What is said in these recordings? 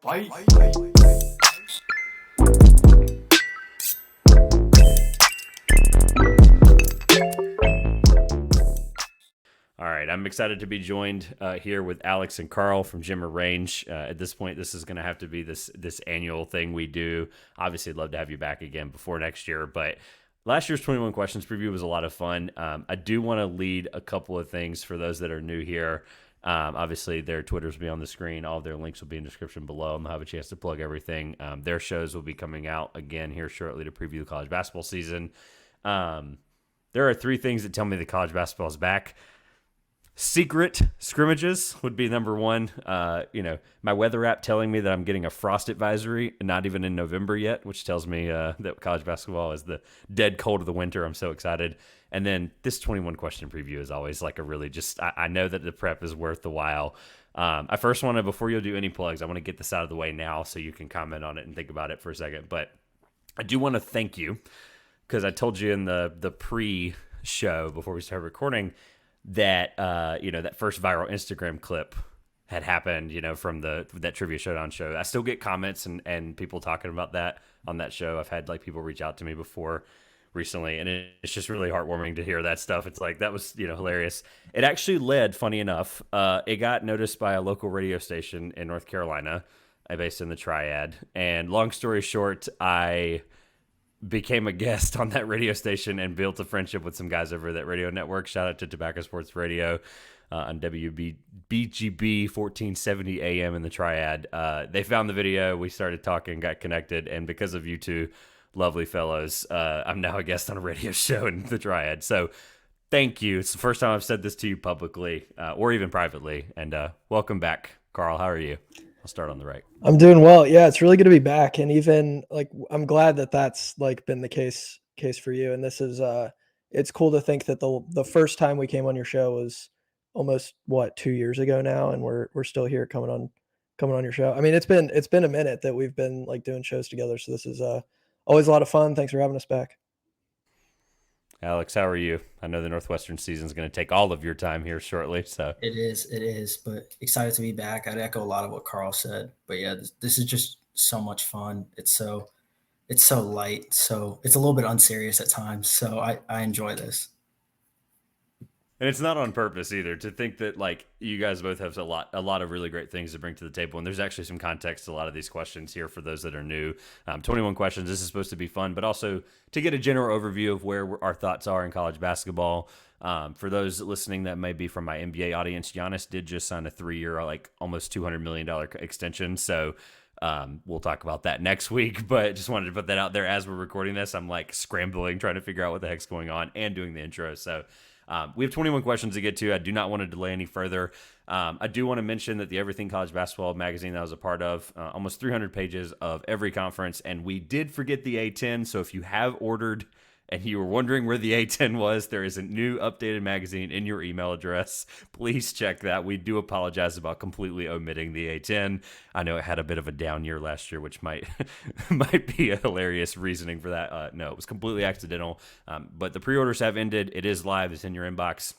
All right, I'm excited to be joined here with Alex and Karl from Jimmer Range. At this point, this is going to have to be this annual thing we do. Obviously, I'd love to have you back again before next year, but last year's 21 Questions preview was a lot of fun. I do want to lead a couple of things for those that are new here. Obviously, their Twitters will be on the screen. All of their links will be in the description below. I'm going to have a chance to plug everything. Their shows will be coming out again here shortly to preview the college basketball season. There are three things that tell me that college basketball is back. Secret scrimmages would be number one. My weather app telling me that I'm getting a frost advisory, not even in November yet, which tells me that college basketball is the dead cold of the winter. I'm so excited. And then this 21 question preview is always like a really I know that the prep is worth the while. I first want to, before you'll do any plugs, I want to get this out of the way now so you can comment on it and think about it for a second. But I do want to thank you because I told you in the pre-show before we started recording that that first viral Instagram clip had happened, from that Trivia Showdown show. I still get comments and people talking about that on that show. I've had people reach out to me before recently, and it's just really heartwarming to hear that stuff. It's like, that was, hilarious. It actually led, funny enough, it got noticed by a local radio station in North Carolina, based in the Triad. And long story short, I became a guest on that radio station and built a friendship with some guys over that radio network. Shout out to Tobacco Sports Radio on WBGB 1470 AM in the Triad. They found the video. We started talking, got connected, and because of you two lovely fellows, I'm now a guest on a radio show in the Triad. So thank you. It's the first time I've said this to you publicly or even privately. And welcome back, Karl. How are you? I'll start on the right. I'm doing well. Yeah, it's really good to be back. And even I'm glad that that's been the case for you. And this is, it's cool to think that the first time we came on your show was almost 2 years ago now. And we're still here coming on your show. I mean, it's been a minute that we've been doing shows together. So this is always a lot of fun. Thanks for having us back. Alex, how are you? I know the Northwestern season is going to take all of your time here shortly. So it is, but excited to be back. I'd echo a lot of what Karl said, but yeah, this is just so much fun. It's so light. So it's a little bit unserious at times. So I enjoy this. And it's not on purpose either, to think that you guys both have a lot of really great things to bring to the table. And there's actually some context to a lot of these questions here for those that are new. 21 questions. This is supposed to be fun, but also to get a general overview of where our thoughts are in college basketball. For those listening that may be from my NBA audience, Giannis did just sign a 3-year, almost $200 million extension. So we'll talk about that next week, but just wanted to put that out there as we're recording this. I'm scrambling, trying to figure out what the heck's going on and doing the intro. So we have 21 questions to get to. I do not want to delay any further. I do want to mention that the Everything College Basketball magazine that I was a part of, almost 300 pages of every conference, and we did forget the A10. So if you have ordered and you were wondering where the A10 was, there is a new updated magazine in your email address. Please check that. We do apologize about completely omitting the A10. I know it had a bit of a down year last year, which might be a hilarious reasoning for that. No, it was completely accidental. But the pre-orders have ended. It is live. It's in your inbox.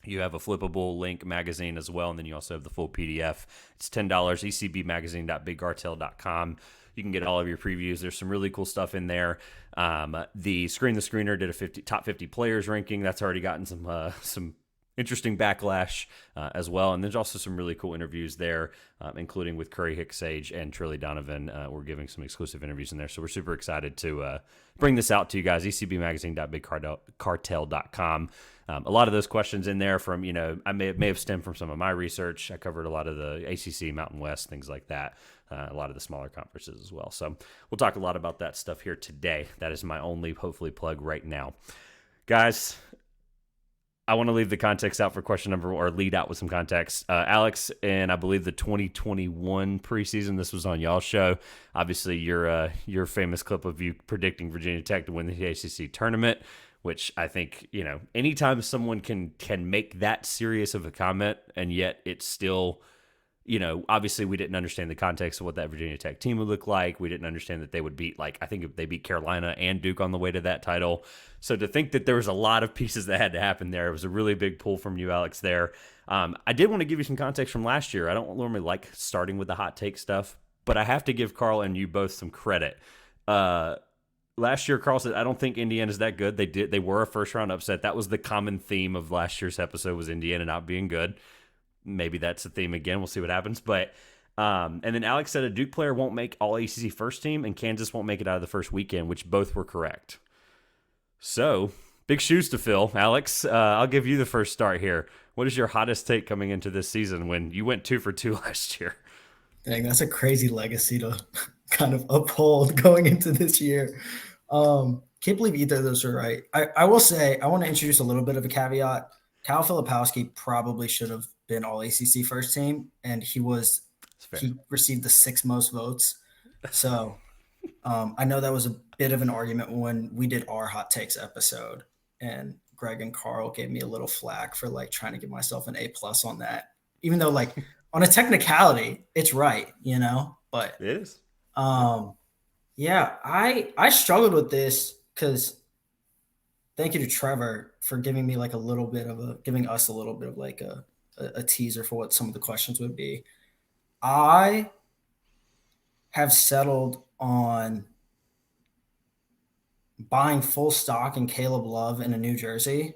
You have a flippable link magazine as well, and then you also have the full PDF. It's $10, ecbmagazine.bigcartel.com. You can get all of your previews. There's some really cool stuff in there. The Screener did a top 50 players ranking. That's already gotten some interesting backlash as well. And there's also some really cool interviews there, including with Curry Hicksage and Trilly Donovan. We're giving some exclusive interviews in there. So we're super excited to bring this out to you guys. ecbmagazine.bigcartel.com. A lot of those questions in there from, I may have stemmed from some of my research. I covered a lot of the ACC, Mountain West, things like that. A lot of the smaller conferences as well. So we'll talk a lot about that stuff here today. That is my only, hopefully, plug right now. Guys, I want to leave the context out for question number one, or lead out with some context. Alex, and I believe the 2021 preseason, this was on y'all's show. Obviously, your famous clip of you predicting Virginia Tech to win the ACC tournament, which I think, anytime someone can make that serious of a comment, and yet it's still, obviously we didn't understand the context of what that Virginia Tech team would look like. We didn't understand that they would beat, I think they beat Carolina and Duke on the way to that title. So to think that there was a lot of pieces that had to happen there, it was a really big pull from you, Alex, there. I did want to give you some context from last year. I don't normally like starting with the hot take stuff, but I have to give Karl and you both some credit. Last year, Karl said, I don't think Indiana's that good. They were a first-round upset. That was the common theme of last year's episode, was Indiana not being good. Maybe that's the theme again. We'll see what happens. But and then Alex said a Duke player won't make all ACC first team, and Kansas won't make it out of the first weekend, which both were correct. So, big shoes to fill, Alex. I'll give you the first start here. What is your hottest take coming into this season when you went 2 for 2 last year? Dang, that's a crazy legacy to kind of uphold going into this year. Can't believe either of those are right. I will say, I want to introduce a little bit of a caveat. Kyle Filipowski probably should have been all ACC first team, and he received the 6th most votes. So I know that was a bit of an argument when we did our hot takes episode, and Greg and Karl gave me a little flack for like trying to give myself an A+ on that, even though like on a technicality, it's right, you know, but it is. Yeah, I struggled with this because thank you to Trevor for giving me like giving us a little bit of like a teaser for what some of the questions would be. I have settled on buying full stock in Caleb Love in a New Jersey.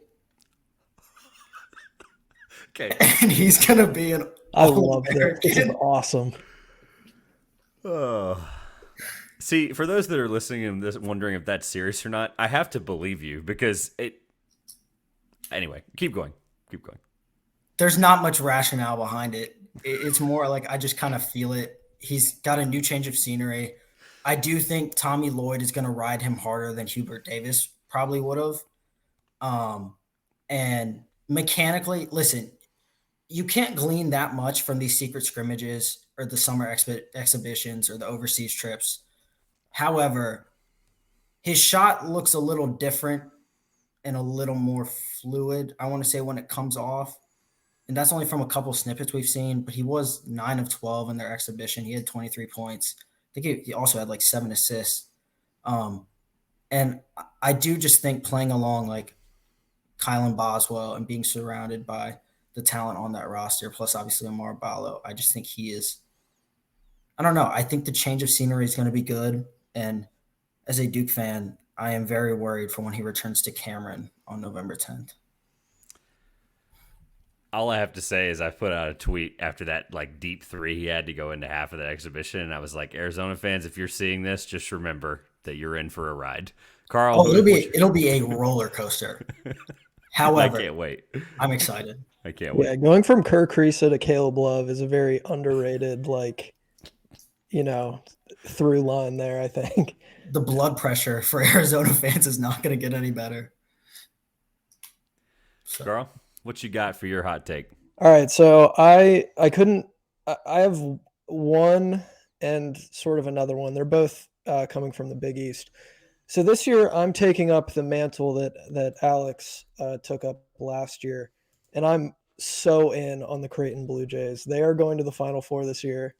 Okay. And he's going to be an I love that. This is awesome. Oh. See, for those that are listening and wondering if that's serious or not, I have to believe you because it. Anyway, keep going. Keep going. There's not much rationale behind it. It's more like I just kind of feel it. He's got a new change of scenery. I do think Tommy Lloyd is going to ride him harder than Hubert Davis probably would have. And mechanically, listen, you can't glean that much from these secret scrimmages or the summer exhibitions or the overseas trips. However, his shot looks a little different and a little more fluid, I want to say, when it comes off. And that's only from a couple snippets we've seen, but he was 9 of 12 in their exhibition. He had 23 points. I think he also had like 7 assists. And I do just think playing along like Kylan Boswell and being surrounded by the talent on that roster, plus obviously Amar Ballo, I just think he is, I don't know. I think the change of scenery is going to be good. And as a Duke fan, I am very worried for when he returns to Cameron on November 10th. All I have to say is I put out a tweet after that like deep 3 he had to go into half of that exhibition, and I was like, Arizona fans, if you're seeing this, just remember that you're in for a ride. Karl, it'll be a roller coaster. However, I can't wait. I'm excited. I can't wait. Yeah, going from Kerr Kriisa to Caleb Love is a very underrated, like, through line there, I think. The blood pressure for Arizona fans is not going to get any better. So. Karl, what you got for your hot take? All right, so I have one and sort of another one. They're both coming from the Big East. So this year I'm taking up the mantle that Alex took up last year, and I'm so in on the Creighton Blue Jays. They are going to the Final Four this year.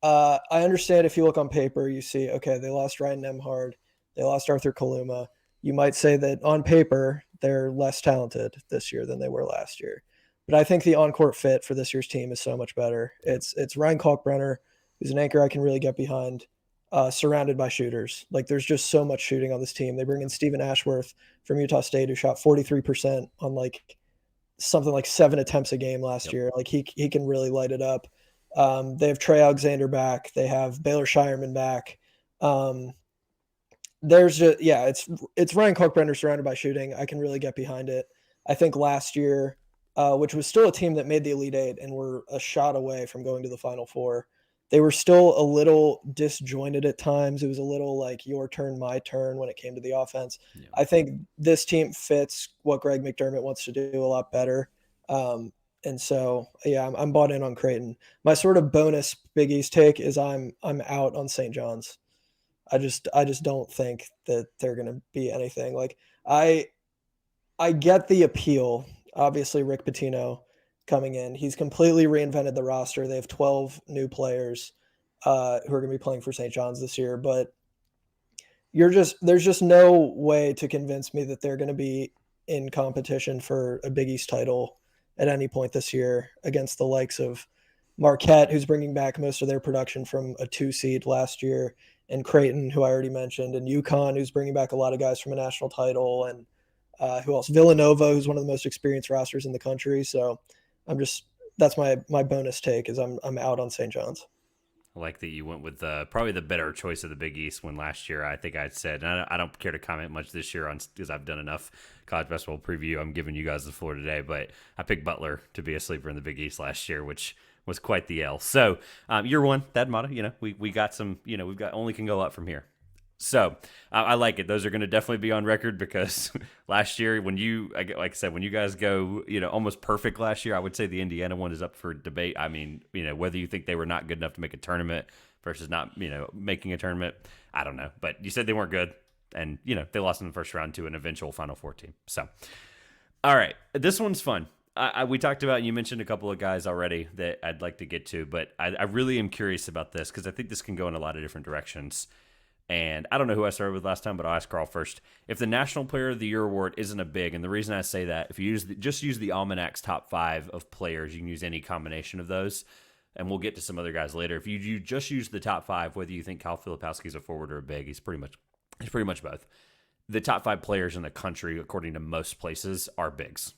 I understand if you look on paper, you see, okay, they lost Ryan Nemhard, they lost Arthur Kaluma. You might say that on paper, they're less talented this year than they were last year. But I think the on-court fit for this year's team is so much better. It's Ryan Kalkbrenner, who's an anchor I can really get behind, surrounded by shooters. Like, there's just so much shooting on this team. They bring in Stephen Ashworth from Utah State, who shot 43% on like something like 7 attempts a game last year. Like, he can really light it up. They have Trey Alexander back. They have Baylor Shireman back. It's Ryan Kalkbrenner surrounded by shooting. I can really get behind it. I think last year, which was still a team that made the Elite Eight and were a shot away from going to the Final Four, they were still a little disjointed at times. It was a little like your turn, my turn when it came to the offense. Yeah. I think this team fits what Greg McDermott wants to do a lot better. And so, yeah, I'm bought in on Creighton. My sort of bonus Big East take is I'm out on St. John's. I just don't think that they're going to be anything. Like, I get the appeal. Obviously, Rick Pitino coming in. He's completely reinvented the roster. They have 12 new players who are going to be playing for St. John's this year. But there's just no way to convince me that they're going to be in competition for a Big East title at any point this year against the likes of Marquette, who's bringing back most of their production from a 2 seed last year, and Creighton, who I already mentioned, and UConn, who's bringing back a lot of guys from a national title, and who else? Villanova, who's one of the most experienced rosters in the country. So I'm just that's my bonus take is I'm out on St. John's. I like that you went with probably the better choice of the Big East when last year I think I said, and I don't care to comment much this year on because I've done enough college basketball preview. I'm giving you guys the floor today, but I picked Butler to be a sleeper in the Big East last year, which was quite the L. So year one, that motto, we got some, we've got only can go up from here. So I like it. Those are going to definitely be on record because last year, when like I said, when you guys go, almost perfect last year, I would say the Indiana one is up for debate. I mean, whether you think they were not good enough to make a tournament versus not, making a tournament, I don't know. But you said they weren't good, and they lost in the first round to an eventual Final Four team. So, all right, this one's fun. We talked about, you mentioned a couple of guys already that I'd like to get to, but I really am curious about this because I think this can go in a lot of different directions. And I don't know who I started with last time, but I'll ask Karl first. If the National Player of the Year award isn't a big, and the reason I say that, if you just use the Almanac's top 5 of players, you can use any combination of those, and we'll get to some other guys later. If you just use the top 5, whether you think Kyle Filipowski's a forward or a big, he's pretty much both. The top 5 players in the country, according to most places, are bigs.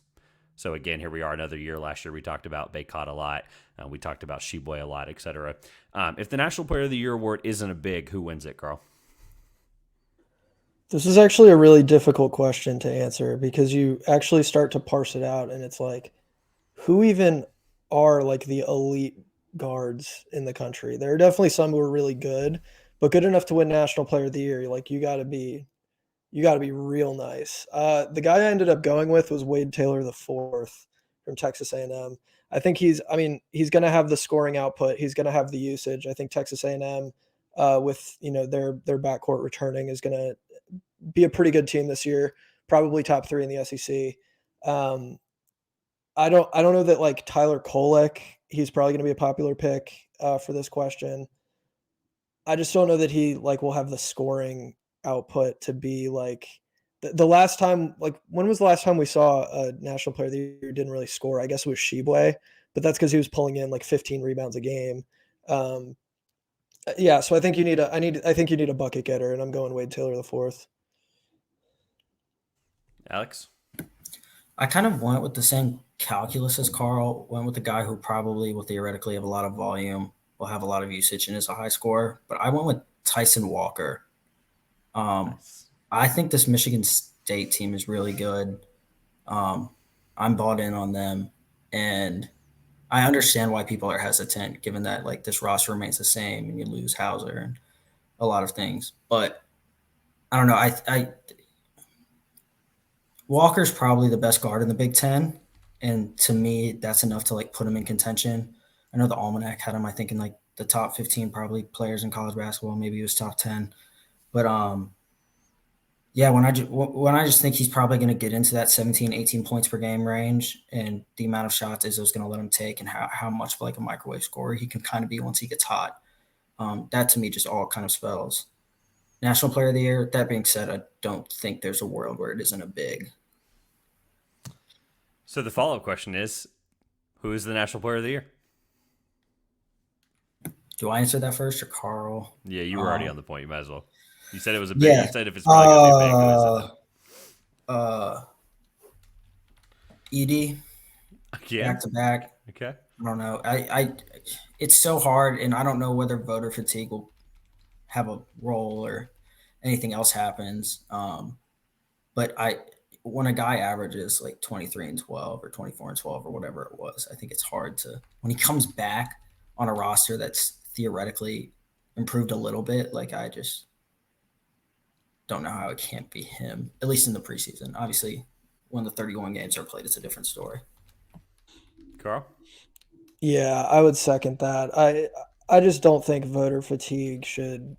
So again, here we are another year. Last year we talked about Baycott a lot. We talked about Sheboy a lot, etc. If the National Player of the Year award isn't a big, who wins it, Karl? This is actually a really difficult question to answer because you actually start to parse it out, and it's like, who even are like the elite guards in the country? There are definitely some who are really good, but good enough to win National Player of the Year. Like you got to be real nice. The guy I ended up going with was Wade Taylor the fourth from Texas A&M. I think he's going to have the scoring output. He's going to have the usage. I think Texas A&M, with their backcourt returning, is going to be a pretty good team this year. Probably top 3 in the SEC. I don't know that like Tyler Kolek, he's probably going to be a popular pick for this question. I just don't know that he like will have the scoring output to be like the last time. Like, when was the last time we saw a National Player of the Year who didn't really score? I guess it was Sheboy, but that's because he was pulling in like 15 rebounds a game. Yeah, so I think you need a bucket getter, and I'm going Wade Taylor the fourth. Alex? I kind of went with the same calculus as Karl. Went with the guy who probably will theoretically have a lot of volume, will have a lot of usage, and is a high scorer. But I went with Tyson Walker. Nice. I think this Michigan State team is really good. I'm bought in on them, and I understand why people are hesitant, given that like this roster remains the same and you lose Hauser and a lot of things. But I don't know. I Walker's probably the best guard in the Big Ten, and to me, that's enough to like put him in contention. I know the Almanac had him, I think, in like the top 15 probably players in college basketball. Maybe he was top 10, but yeah, when I just think he's probably going to get into that 17, 18 points per game range, and the amount of shots Izzo's going to let him take, and how much of like a microwave scorer he can kind of be once he gets hot. That to me just all kind of spells National Player of the Year. That being said, I don't think there's a world where it isn't a big. So the follow-up question is, who is the National Player of the Year? Do I answer that first or Karl? Yeah, you were already on the point. You might as well. You said it was a big. Yeah. You said if it's probably going to be big, who is it then? ED. Yeah. Back to back. Okay. I don't know. It's so hard, and I don't know whether voter fatigue will have a role or anything else happens. But when a guy averages like 23 and 12 or 24 and 12 or whatever it was, I think it's hard to, when he comes back on a roster that's theoretically improved a little bit, like I just don't know how it can't be him, at least in the preseason. Obviously, when the 31 games are played, it's a different story. Karl? Yeah, I would second that. I just don't think voter fatigue should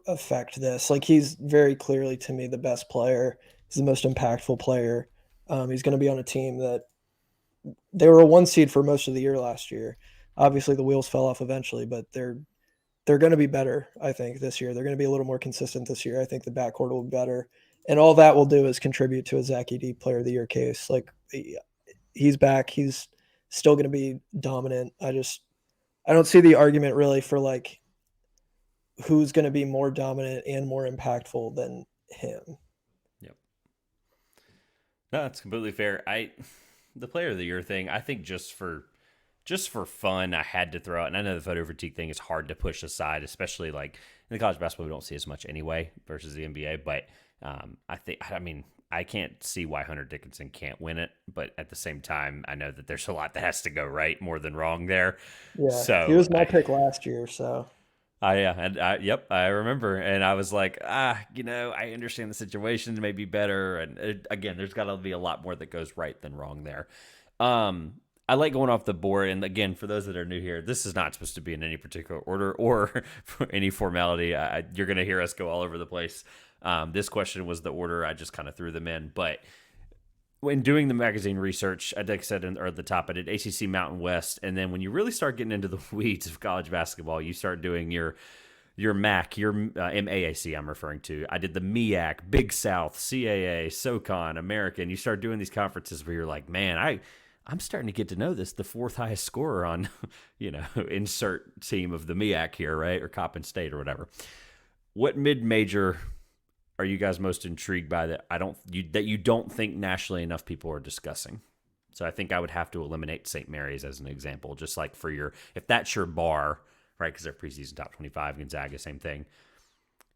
affect this. Like, he's very clearly, to me, the best player. He's the most impactful player. He's going to be on a team that they were a 1 seed for most of the year last year. Obviously, the wheels fell off eventually, but they're going to be better, I think, this year. They're going to be a little more consistent this year. I think the backcourt will be better. And all that will do is contribute to a Zach Edey Player of the Year case. Like, he's back. He's still going to be dominant. I don't see the argument really for like who's going to be more dominant and more impactful than him. Yep. No, that's completely fair. The player of the year thing, I think just for fun, I had to throw out. And I know the photo fatigue thing is hard to push aside, especially like in the college basketball, we don't see as much anyway versus the NBA. But I mean, I can't see why Hunter Dickinson can't win it. But at the same time, I know that there's a lot that has to go right more than wrong there. Yeah, he So was my pick last year, so yeah, and yep, I remember, and I was like, I understand the situation may be better, and again, there's got to be a lot more that goes right than wrong there. I like going off the board, and again, for those that are new here, this is not supposed to be in any particular order or for any formality. You're going to hear us go all over the place. This question was the order; I just kind of threw them in, but when doing the magazine research, like I said at the top, I did ACC Mountain West, and then when you really start getting into the weeds of college basketball, you start doing your MAC, your MAAC. I'm referring to. I did the MEAC, Big South, CAA, SoCon, American. You start doing these conferences where you're like, man, I'm starting to get to know the fourth highest scorer on, insert team of the MEAC here, right, or Coppin State or whatever. What mid-major are you guys most intrigued by that you don't think nationally enough people are discussing? So I think I would have to eliminate St. Mary's as an example, just like if that's your bar, right? Because they're preseason top 25, Gonzaga, same thing.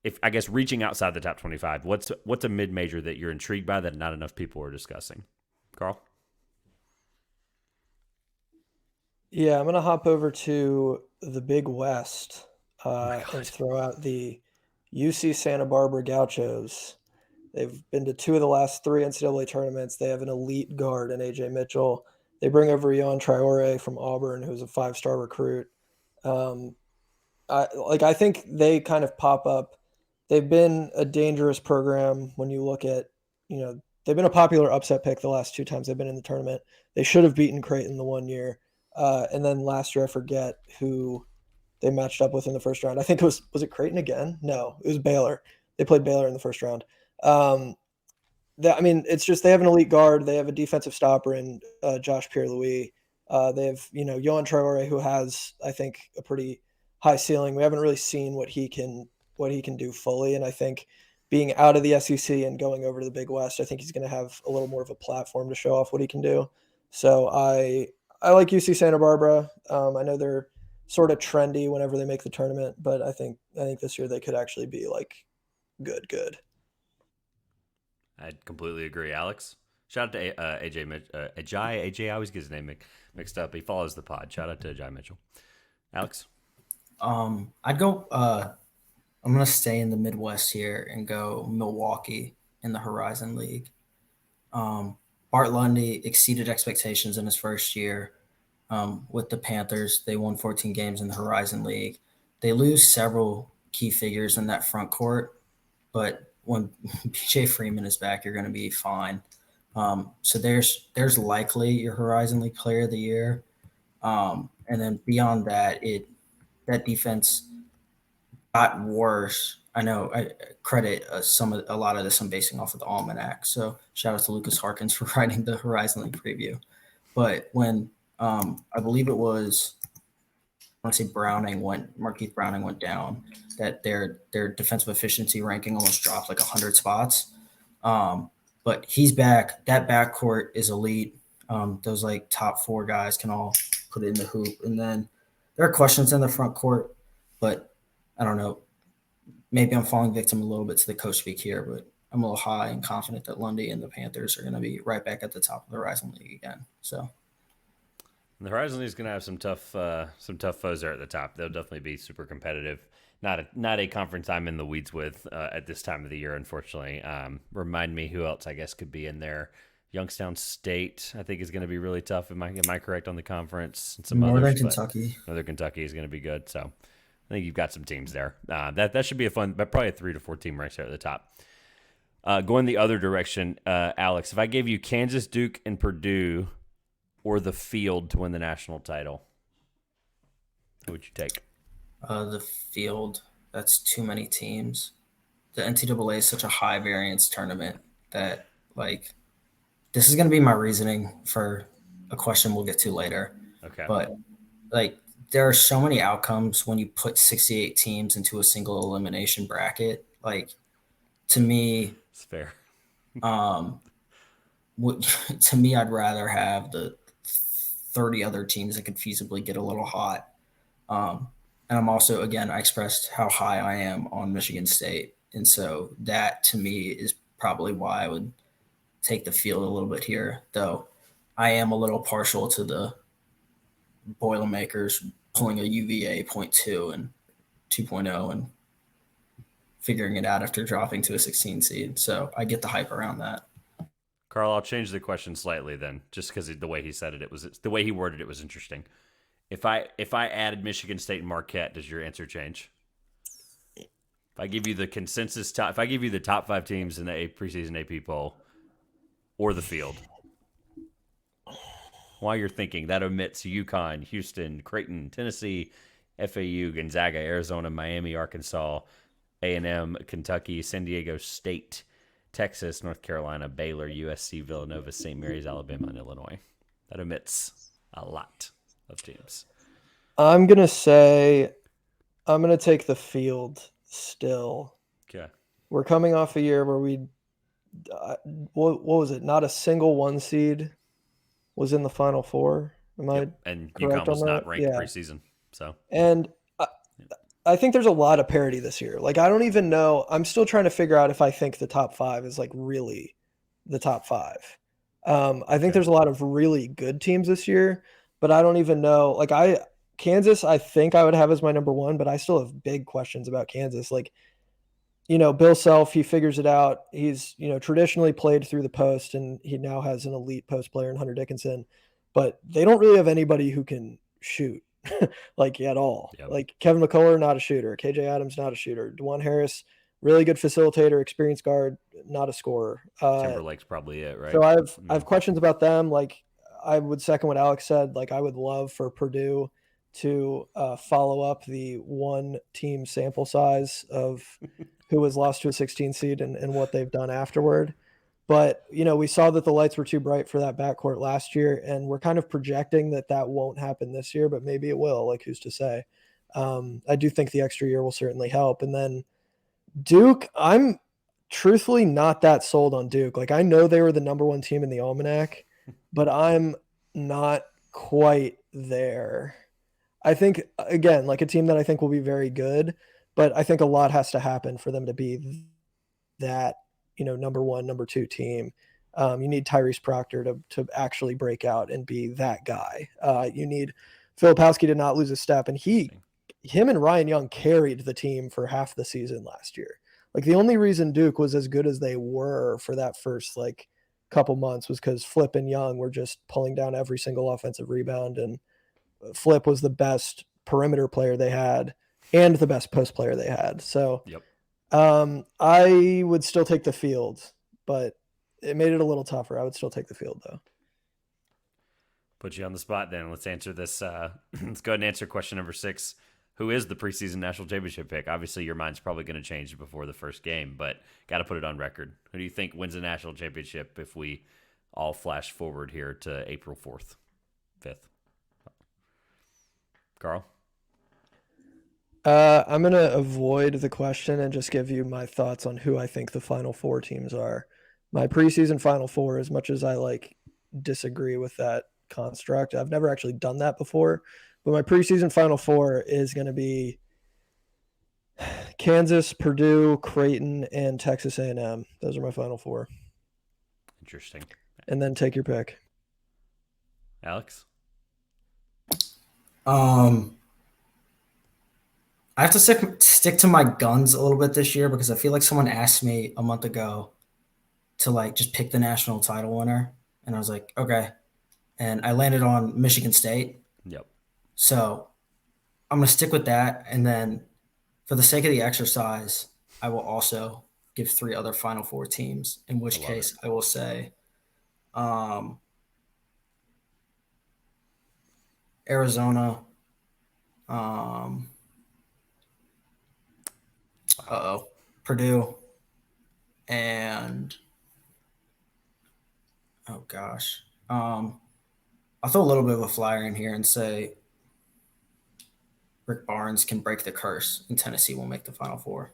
If I guess reaching outside the top 25, what's a mid major that you're intrigued by that not enough people are discussing? Karl? yeah, I'm gonna hop over to the Big West Oh my and God. throw out the UC Santa Barbara Gauchos. They've been to two of the last three NCAA tournaments. They have an elite guard in AJ Mitchell. They bring over Yon Traore from Auburn, who's a 5-star recruit. Um, I think they kind of pop up. They've been a dangerous program when you look at, they've been a popular upset pick the last two times they've been in the tournament. They should have beaten Creighton the one year. And then last year, I forget who they matched up with in the first round. I think was it Creighton again? No, it was Baylor. They played Baylor in the first round. It's just they have an elite guard. They have a defensive stopper in Josh Pierre-Louis. They have, Yohan Traore, who has, I think, a pretty high ceiling. We haven't really seen what he can do fully, and I think being out of the SEC and going over to the Big West, I think he's going to have a little more of a platform to show off what he can do. So I like UC Santa Barbara. I know they're sort of trendy whenever they make the tournament, but I think this year they could actually be like good. I completely agree, Alex. Shout out to AJ. I always get his name mixed up. He follows the pod. Shout out to Ajay Mitchell. Alex? I'd go. I'm gonna stay in the Midwest here and go Milwaukee in the Horizon League. Bart Lundy exceeded expectations in his first year with the Panthers. They won 14 games in the Horizon League. They lose several key figures in that front court, but when BJ Freeman is back, you're going to be fine. So there's likely your Horizon League Player of the Year, and then beyond that, that defense got worse. I know I credit a lot of this I'm basing off of the Almanac. So shout out to Lucas Harkins for writing the Horizon League preview. But when I believe it was, I want to say Markeith Browning went down, that their defensive efficiency ranking almost dropped like 100 spots. But he's back. That backcourt is elite. Those like top four guys can all put it in the hoop. And then there are questions in the front court, but I don't know. Maybe I'm falling victim a little bit to the coach speak here, but I'm a little high and confident that Lundy and the Panthers are going to be right back at the top of the Horizon League again. So The Horizon League is going to have some tough foes there at the top. They'll definitely be super competitive. Not a conference I'm in the weeds with at this time of the year, unfortunately. Remind me who else I guess could be in there. Youngstown State, I think, is going to be really tough. Am I correct on the conference? And some Northern others, Kentucky. Northern Kentucky is going to be good. So I think you've got some teams there. That should be a fun, but probably a 3 to 4 team race there at the top. Going the other direction, Alex, if I gave you Kansas, Duke, and Purdue, or the field to win the national title, who would you take? The field. That's too many teams. The NCAA is such a high variance tournament that this is going to be my reasoning for a question we'll get to later. Okay. But like there are so many outcomes when you put 68 teams into a single elimination bracket. Like to me, It's fair. um, to me, I'd rather have the 30 other teams that could feasibly get a little hot. And I'm also, again, I expressed how high I am on Michigan State. And so that to me is probably why I would take the field a little bit here, though I am a little partial to the Boilermakers pulling a UVA 0.2 and 2.0 and figuring it out after dropping to a 16 seed. So I get the hype around that. Karl, I'll change the question slightly then, just because the way he said it, the way he worded it was interesting. If I added Michigan State and Marquette, does your answer change? If I give you the consensus top, if I give you the top 5 teams in the preseason AP poll or the field, while you're thinking, that omits UConn, Houston, Creighton, Tennessee, FAU, Gonzaga, Arizona, Miami, Arkansas, A&M, Kentucky, San Diego State, Texas, North Carolina, Baylor, USC, Villanova, St. Mary's, Alabama, and Illinois. That omits a lot of teams. I'm going to say I'm going to take the field still. Okay. We're coming off a year where what was it? Not a single 1 seed was in the Final Four. Am I And UConn correct on was that? not ranked Yeah. preseason. So And I think there's a lot of parity this year. Like, I don't even know. I'm still trying to figure out if I think the top 5 is like really the top 5. I think there's a lot of really good teams this year, but I don't even know. Like, Kansas, I think I would have as my number 1, but I still have big questions about Kansas. Like, Bill Self, he figures it out. He's, traditionally played through the post, and he now has an elite post player in Hunter Dickinson, but they don't really have anybody who can shoot like at all. Yep. Like Kevin McCullough, not a shooter. KJ Adams, not a shooter. DeJuan Harris, really good facilitator, experienced guard, not a scorer. Timberlake's probably it, right? So I have questions about them. Like, I would second what Alex said. Like, I would love for Purdue to follow up the 1 team sample size of who was lost to a 16 seed and what they've done afterward. But, we saw that the lights were too bright for that backcourt last year, and we're kind of projecting that won't happen this year, but maybe it will, like, who's to say. I do think the extra year will certainly help. And then Duke, I'm truthfully not that sold on Duke. Like, I know they were the number 1 team in the Almanac, but I'm not quite there. I think, again, like a team that I think will be very good, but I think a lot has to happen for them to be that, number 1, number 2 team. You need Tyrese Proctor to actually break out and be that guy. You need Filipowski to not lose a step. And him and Ryan Young carried the team for half the season last year. Like, the only reason Duke was as good as they were for that first couple months was because Flip and Young were just pulling down every single offensive rebound, and Flip was the best perimeter player they had and the best post player they had. So yep. I would still take the field, but it made it a little tougher. I would still take the field, though. Put you on the spot then. Let's answer this. Let's go ahead and answer question number 6. Who is the preseason national championship pick? Obviously, your mind's probably going to change before the first game, but got to put it on record. Who do you think wins the national championship if we all flash forward here to April 4th, 5th? Karl? I'm going to avoid the question and just give you my thoughts on who I think the Final Four teams are. My preseason Final Four, as much as I disagree with that construct, I've never actually done that before, but my preseason Final Four is going to be Kansas, Purdue, Creighton, and Texas A&M. Those are my Final Four. Interesting. And then take your pick. Alex? I have to stick to my guns a little bit this year because I feel like someone asked me a month ago to just pick the national title winner. And I was like, okay. And I landed on Michigan State. Yep. So I'm going to stick with that. And then for the sake of the exercise, I will also give 3 other Final Four teams, in which case I will say Arizona, Purdue, and I'll I'll throw a little bit of a flyer in here and say Rick Barnes can break the curse and Tennessee will make the Final Four.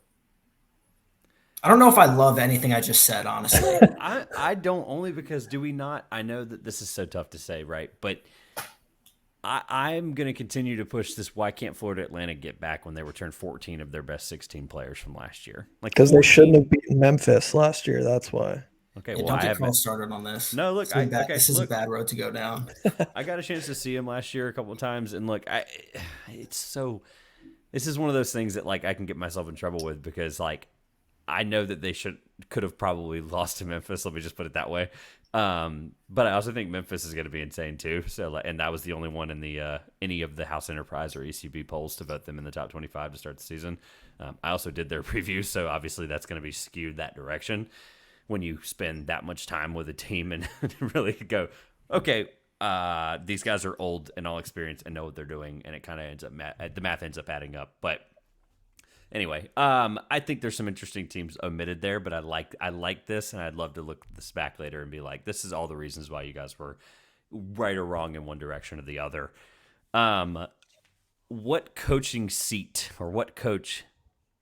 I don't know if I love anything I just said, honestly. I don't, only because do we not? I know that this is so tough to say, right? But I'm going to continue to push this. Why can't Florida Atlantic get back when they returned 14 of their best 16 players from last year? Like, Because they 14. shouldn't have beaten Memphis last year. That's why. Okay, Yeah, well, don't I get haven't. Karl started on this. No, look, This is look, a bad road to go down. I got a chance to see him last year a couple of times, and look, it's so. This is one of those things that like I can get myself in trouble with because like I know that they could have probably lost to Memphis. Let me just put it that way. But I also think Memphis is going to be insane too. So, and that was the only one in the any of the House Enterprise or ECB polls to vote them in the top 25 to start the season. I also did their preview, so obviously that's going to be skewed that direction when you spend that much time with a team and really go, okay, these guys are old and all experienced and know what they're doing, and it kind of ends up the math ends up adding up. But anyway, I think there's some interesting teams omitted there, but I like this, and I'd love to look this back later and be like, this is all the reasons why you guys were right or wrong in one direction or the other. What coaching seat or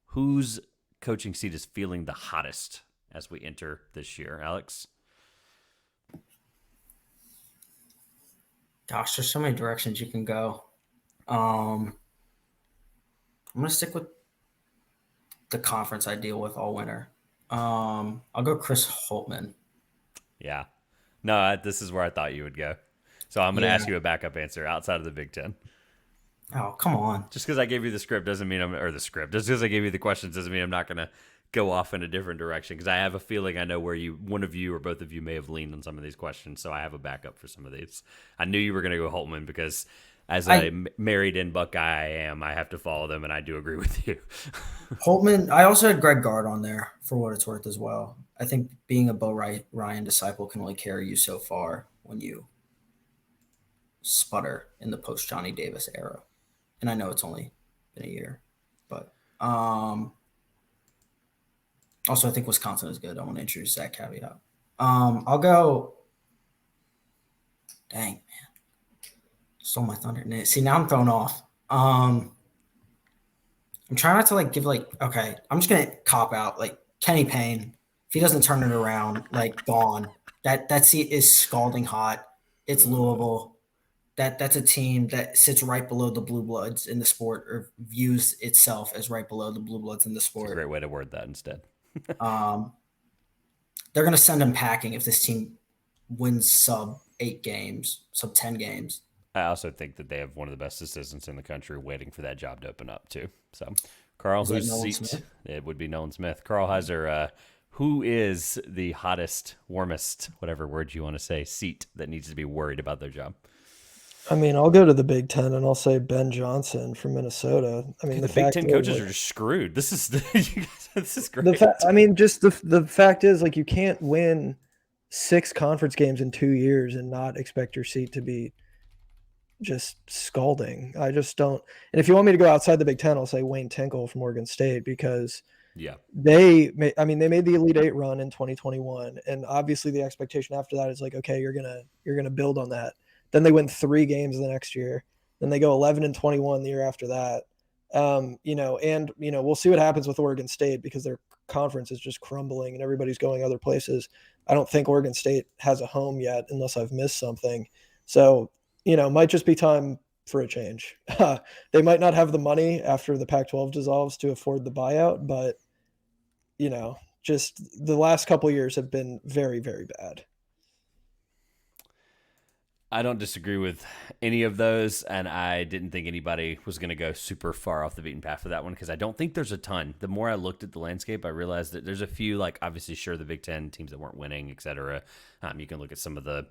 whose coaching seat is feeling the hottest as we enter this year, Alex? Gosh, there's so many directions you can go. I'm going to stick with the conference I deal with all winter. I'll go Chris Holtman. Yeah. No, this is where I thought you would go. So I'm going to ask you a backup answer outside of the Big Ten. Oh, come on. Just because I gave you the script doesn't mean Just because I gave you the questions doesn't mean I'm not going to go off in a different direction, because I have a feeling I know where one of you or both of you may have leaned on some of these questions, so I have a backup for some of these. I knew you were going to go Holtman because as a married in Buckeye I am, I have to follow them, and I do agree with you. Holtman, I also had Greg Gard on there for what it's worth as well. I think being a Bo Ryan disciple can only carry you so far when you sputter in the post-Johnny Davis era. And I know it's only been a year, but also I think Wisconsin is good. I want to introduce that caveat. I'll go – dang, man. Stole my thunder. See, now I'm thrown off. I'm trying not to okay, I'm just going to cop out. Like Kenny Payne, if he doesn't turn it around, gone. That seat is scalding hot. It's Louisville. That's a team that sits right below the Blue Bloods in the sport, or views itself as right below the Blue Bloods in the sport. It's a great way to word that instead. They're going to send them packing if this team wins sub 10 games. I also think that they have one of the best assistants in the country waiting for that job to open up too. So, Karl, whose seat? Smith? It would be Nolan Smith. Karl Heiser, who is the hottest, warmest, whatever word you want to say, seat that needs to be worried about their job? I mean, I'll go to the Big Ten and I'll say Ben Johnson from Minnesota. I mean, the Big Ten coaches are just screwed. This is this is great. Just the fact is, you can't win 6 conference games in 2 years and not expect your seat to be just scalding. I just don't. And if you want me to go outside the Big Ten, I'll say Wayne Tinkle from Oregon State, because they made the Elite Eight run in 2021, and obviously the expectation after that is okay, you're gonna build on that. Then they win 3 games the next year. Then they go 11-21 the year after that. We'll see what happens with Oregon State, because their conference is just crumbling and everybody's going other places. I don't think Oregon State has a home yet, unless I've missed something. So, might just be time for a change. They might not have the money after the Pac-12 dissolves to afford the buyout, but, just the last couple of years have been very, very bad. I don't disagree with any of those, and I didn't think anybody was going to go super far off the beaten path for that one, because I don't think there's a ton. The more I looked at the landscape, I realized that there's a few, obviously, sure, the Big Ten teams that weren't winning, et cetera. You can look at some of the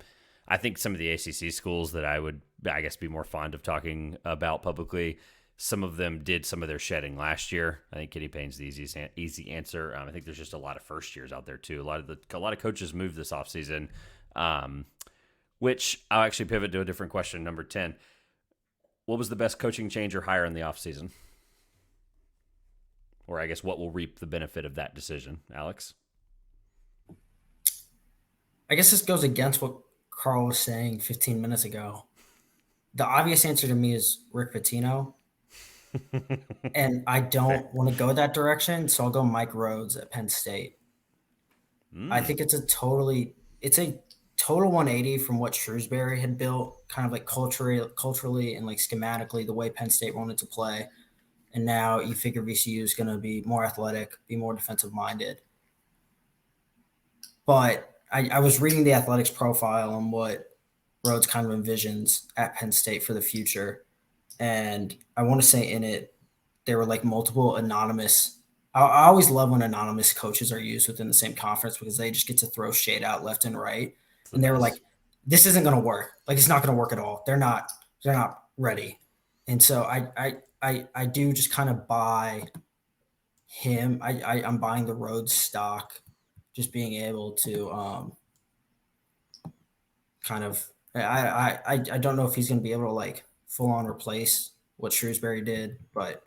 ACC schools that I would, I guess, be more fond of talking about publicly. Some of them did some of their shedding last year. I think Kenny Payne's the easy answer. I think there's just a lot of first years out there too. A lot of coaches moved this offseason. Which I'll actually pivot to a different question, number 10. What was the best coaching change or hire in the offseason? Or I guess what will reap the benefit of that decision, Alex? I guess this goes against what Karl was saying 15 minutes ago. The obvious answer to me is Rick Pitino, and I Fair. don't want to go that direction, so I'll go Mike Rhodes at Penn State. I think it's a total 180 from what Shrewsbury had built, kind of like culturally and like schematically the way Penn State wanted to play. And now you figure VCU is going to be more athletic, be more defensive minded. But I was reading the athletics profile on what Rhodes kind of envisions at Penn State for the future. And I want to say in it, there were like multiple anonymous. I always love when anonymous coaches are used within the same conference because they just get to throw shade out left and right. It's the And they were best. like, "This isn't going to work. Like it's not going to work at all. They're not ready." And so I do just kind of buy him. I'm buying the Rhodes stock, just being able to kind of. I don't know if he's going to be able to like full on replace what Shrewsbury did, but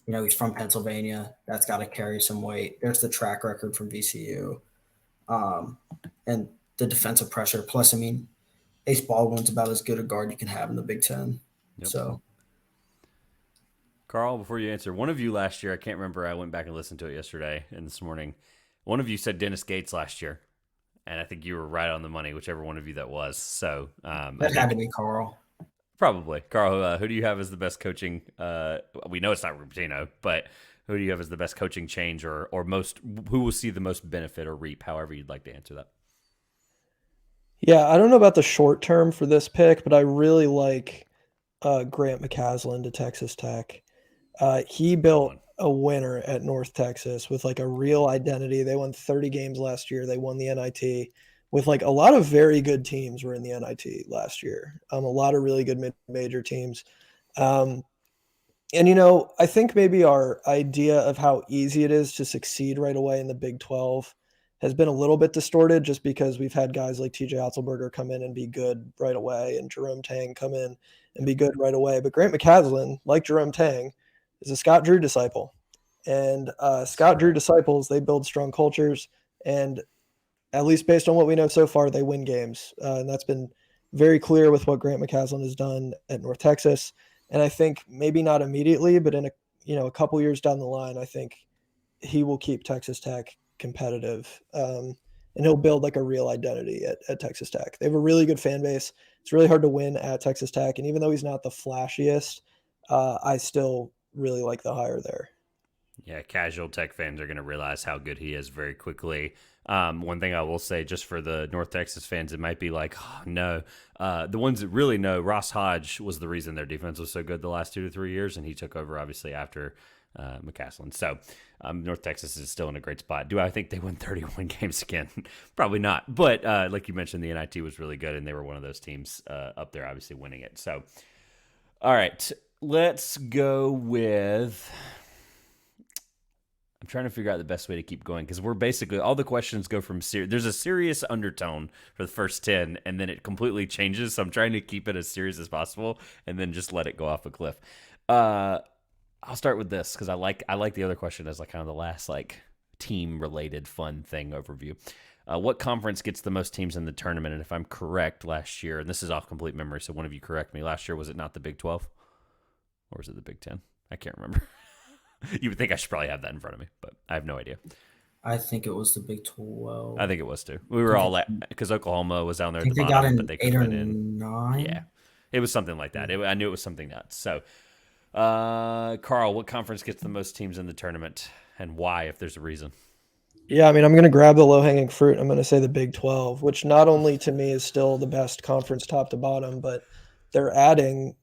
he's from Pennsylvania. That's got to carry some weight. There's the track record from VCU, um, and the defensive pressure. Plus, I mean, Ace Baldwin's about as good a guard you can have in the Big Ten. Yep. So Karl, before you answer, one of you last year, I can't remember, I went back and listened to it yesterday and this morning. One of you said Dennis Gates last year, and I think you were right on the money, whichever one of you that was. So I that had to think be Karl. probably. Karl, who do you have as the best coaching? We know it's not Rubino, but who do you have as the best coaching change or most, who will see the most benefit or reap, however you'd like to answer that? Yeah, I don't know about the short term for this pick, but I really like Grant McCaslin to Texas Tech. He Good built one. a winner at North Texas with like a real identity. They won 30 games last year. They won the NIT with like a lot of very good teams were in the NIT last year. A lot of really good major teams. Um, and I think maybe our idea of how easy it is to succeed right away in the Big 12 has been a little bit distorted just because we've had guys like TJ Otzelberger come in and be good right away and Jerome Tang come in and be good right away. But Grant McCaslin, like Jerome Tang, is a Scott Drew disciple. And That's Scott Drew correct. disciples, they build strong cultures. And at least based on what we know so far, they win games. And that's been very clear with what Grant McCaslin has done at North Texas. And I think maybe not immediately, but in a couple years down the line, I think he will keep Texas Tech competitive. And he'll build like a real identity at Texas Tech. They have a really good fan base. It's really hard to win at Texas Tech. And even though he's not the flashiest, I still really like the hire there. Yeah, casual Tech fans are going to realize how good he is very quickly. One thing I will say, just for the North Texas fans, it might be like, oh, no. The ones that really know, Ross Hodge was the reason their defense was so good the last 2 to 3 years, and he took over, obviously, after McCaslin. So North Texas is still in a great spot. Do I think they win 31 games again? Probably not. But like you mentioned, the NIT was really good, and they were one of those teams up there, obviously, winning it. So, all right, let's go with... I'm trying to figure out the best way to keep going because we're basically all the questions go from there's a serious undertone for the first 10 and then it completely changes. So I'm trying to keep it as serious as possible and then just let it go off a cliff. I'll start with this because I like the other question as like kind of the last like team related fun thing overview. What conference gets the most teams in the tournament? And if I'm correct, last year, and this is off complete memory, so one of you correct me. Last year, was it not the Big 12 or was it the Big 10? I can't remember. You would think I should probably have that in front of me, but I have no idea. I think it was the Big I 12. think it was too. We were all at because Oklahoma was down there I at the think they got bottom, but an they could eight have or been in. Yeah, nine. it was something like that. I knew it was something nuts. So, Karl, what conference gets the most teams in the tournament, and why? If there's a reason. Yeah, I mean, I'm going to grab the low hanging fruit. I'm going to say the Big 12, which not only to me is still the best conference top to bottom, but they're adding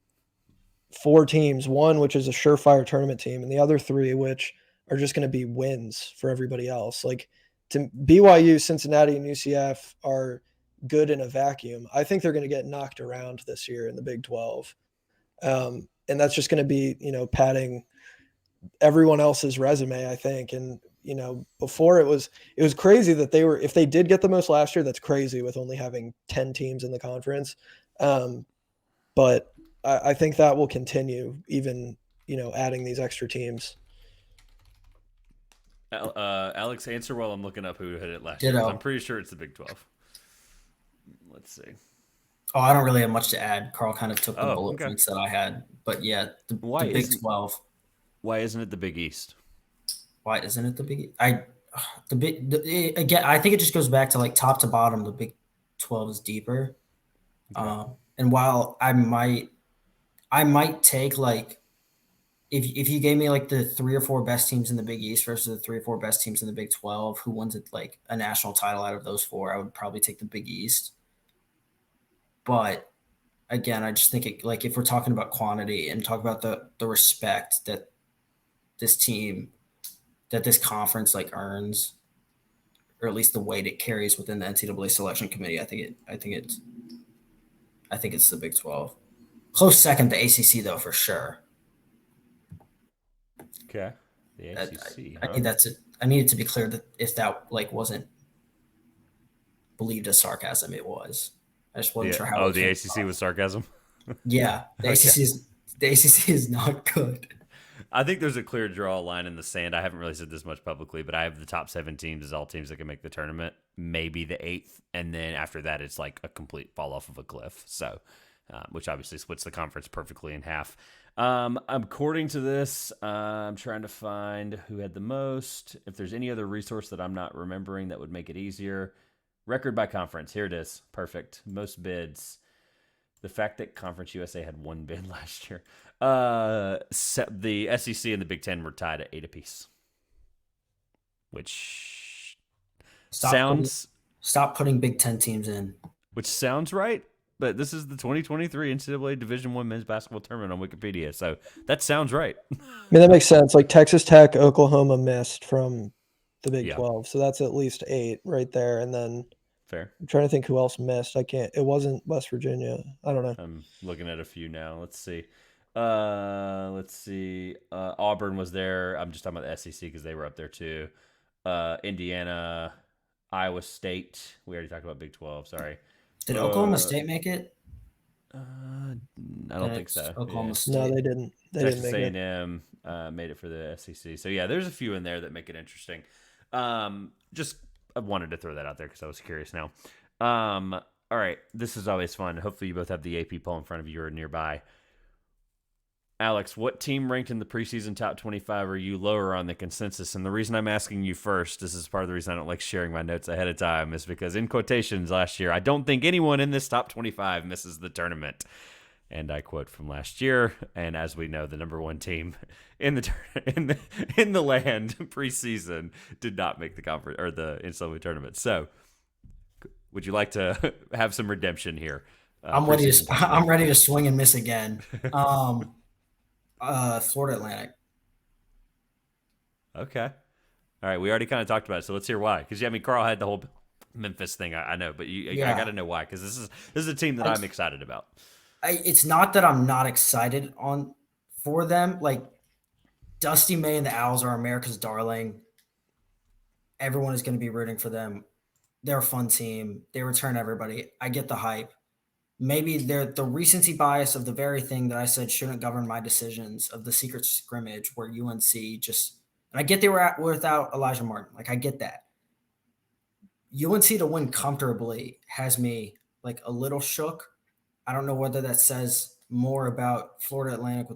four teams, one which is a surefire tournament team, and the other three which are just going to be wins for everybody else. Like to BYU, Cincinnati, and UCF are good in a vacuum. I think they're going to get knocked around this year in the Big 12. And that's just going to be, padding everyone else's resume, I think. And, before it was crazy that if they did get the most last year, that's crazy with only having 10 teams in the conference. But I think that will continue even, adding these extra teams. Alex, answer while I'm looking up who hit it last year because I'm Ditto. pretty sure it's the Big 12. Let's see. Oh, I don't really have much to add. Karl kind of took the Oh, bullet okay. points that I had, but yeah, Why the Big isn't 12. why isn't it the Big East? Why isn't it the Big? Again. I think it just goes back to like top to bottom. The Big 12 is deeper. Okay. And while I might take like if you gave me like the 3 or 4 best teams in the Big East versus the 3 or 4 best teams in the Big 12, who wins it like a national title out of those 4, I would probably take the Big East. But again, I just think it like if we're talking about quantity and talk about the respect that this team that this conference like earns, or at least the weight it carries within the NCAA selection committee, I think it's the Big 12. Close second to ACC though for sure. Okay. The I, ACC, I huh? need that's it. I need it to be clear that if that like wasn't believed as sarcasm, it was. I just wasn't sure how it The came ACC across. was sarcasm. Yeah, Okay. The ACC is not good. I think there's a clear draw line in the sand. I haven't really said this much publicly, but I have the top 7 teams as all teams that can make the tournament, maybe the eighth, and then after that, it's like a complete fall off of a cliff. So, which obviously splits the conference perfectly in half. According to this, I'm trying to find who had the most. If there's any other resource that I'm not remembering that would make it easier, record by conference. Here it is. Perfect. Most bids. The fact that Conference USA had 1 bid last year. The SEC and the Big Ten were tied at 8 apiece, which Stop putting sounds stop putting Big Ten teams in. right. But this is the 2023 NCAA Division One men's basketball tournament on Wikipedia, so that sounds right. I mean, that makes sense. Like Texas Tech, Oklahoma missed from the Big Yeah, 12, so that's at least 8 right there. And then fair. I'm trying to think who else missed. I can't. It wasn't West Virginia. I don't know. I'm looking at a few now. Let's see. Let's see. Auburn was there. I'm just talking about the SEC because they were up there too. Indiana, Iowa State. We already talked about Big 12. Sorry. Did Oklahoma Uh, State make it? I don't Then think it's so. Yeah. Oklahoma No, State. they didn't. They didn't Texas make it. A&M made it for the SEC. So yeah, there's a few in there that make it interesting. Just I wanted to throw that out there because I was curious now. All right, this is always fun. Hopefully, you both have the AP poll in front of you or nearby. Alex, what team ranked in the preseason top 25 are you lower on the consensus? And the reason I'm asking you first, this is part of the reason I don't like sharing my notes ahead of time, is because in quotations last year, I don't think anyone in this top 25 misses the tournament. And I quote from last year, and as we know, the number 1 team in the land preseason did not make the conference or the NCAA tournament. So, would you like to have some redemption here? I'm ready to I'm ready to swing and miss again. Florida Atlantic. Okay. All right. We already kind of talked about it, so let's hear why. Because Karl had the whole Memphis thing. I know, but I got to know why. Because this is a team that I'm excited about. It's not that I'm not excited for them. Like Dusty May and the Owls are America's darling. Everyone is going to be rooting for them. They're a fun team. They return everybody. I get the hype. Maybe they're the recency bias of the very thing that I said shouldn't govern my decisions of the secret scrimmage where UNC just, and I get they were without Elijah Martin. Like I get that. UNC to win comfortably has me like a little shook. I don't know whether that says more about Florida Atlantic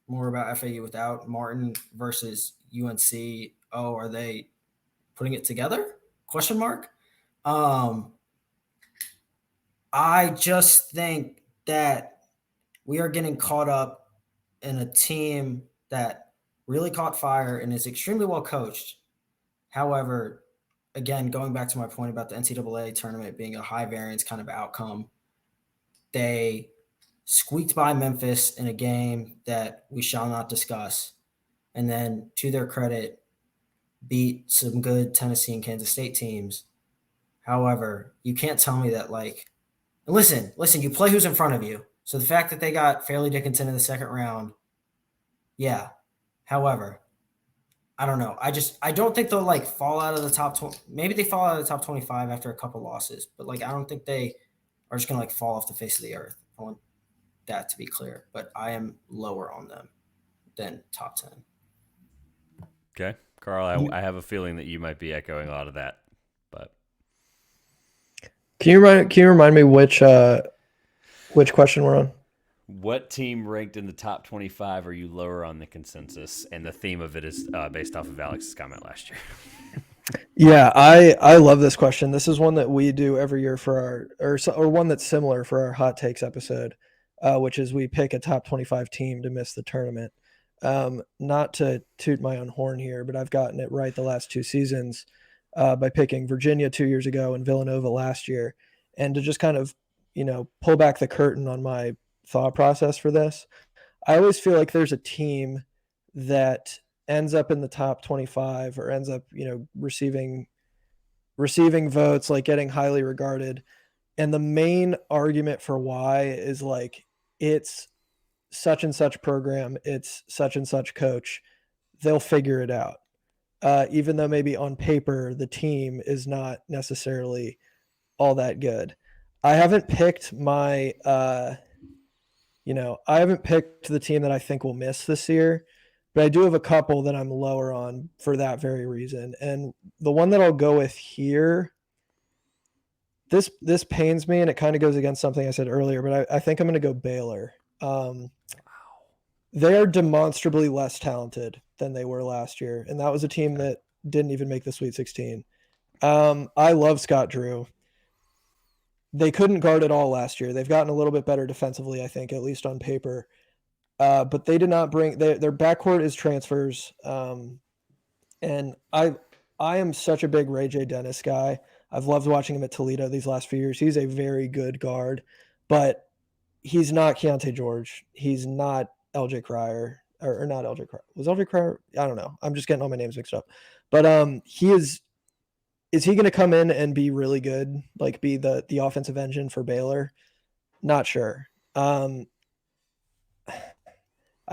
more about FAU without Martin versus UNC. Oh, are they putting it together? Question mark. I just think that we are getting caught up in a team that really caught fire and is extremely well coached. However, again, going back to my point about the NCAA tournament being a high variance kind of outcome, they squeaked by Memphis in a game that we shall not discuss. And then, to their credit, beat some good Tennessee and Kansas State teams. However, you can't tell me that, like, listen, you play who's in front of you. So the fact that they got Fairleigh Dickinson in the second round, yeah. However, I don't know. I don't think they'll like fall out of the top 20. Maybe they fall out of the top 25 after a couple losses, but like I don't think they are just gonna like fall off the face of the earth. I want that to be clear. But I am lower on them than top 10. Okay, Karl, I have a feeling that you might be echoing a lot of that, but Can you remind me which Which question we're on? What team ranked in the top 25 are you lower on the consensus? And the theme of it is based off of Alex's comment last year. Yeah, I love this question. This is one that we do every year for or one that's similar for our hot takes episode, which is we pick a top 25 team to miss the tournament. Not to toot my own horn here, but I've gotten it right the last 2 seasons by picking Virginia 2 years ago and Villanova last year, and to just kind of pull back the curtain on my thought process for this. I always feel like there's a team that ends up in the top 25 or ends up, receiving votes, like getting highly regarded. And the main argument for why is like it's such and such program, it's such and such coach. They'll figure it out. Even though maybe on paper the team is not necessarily all that good. I haven't picked my I haven't picked the team that I think will miss this year, but I do have a couple that I'm lower on for that very reason. And the one that I'll go with here, this pains me, and it kind of goes against something I said earlier, but I think I'm going to go Baylor. They are demonstrably less talented than they were last year, and that was a team that didn't even make the Sweet 16. I love Scott Drew. They couldn't guard at all last year. They've gotten a little bit better defensively, I think, at least on paper. But they did not bring their backcourt is transfers. And I am such a big Ray J. Dennis guy. I've loved watching him at Toledo these last few years. He's a very good guard, but he's not Keontae George. He's not LJ Cryer or not LJ Cryer. Was LJ Cryer? I don't know. I'm just getting all my names mixed up. But he is he going to come in and be really good, like be the offensive engine for Baylor? Not sure. I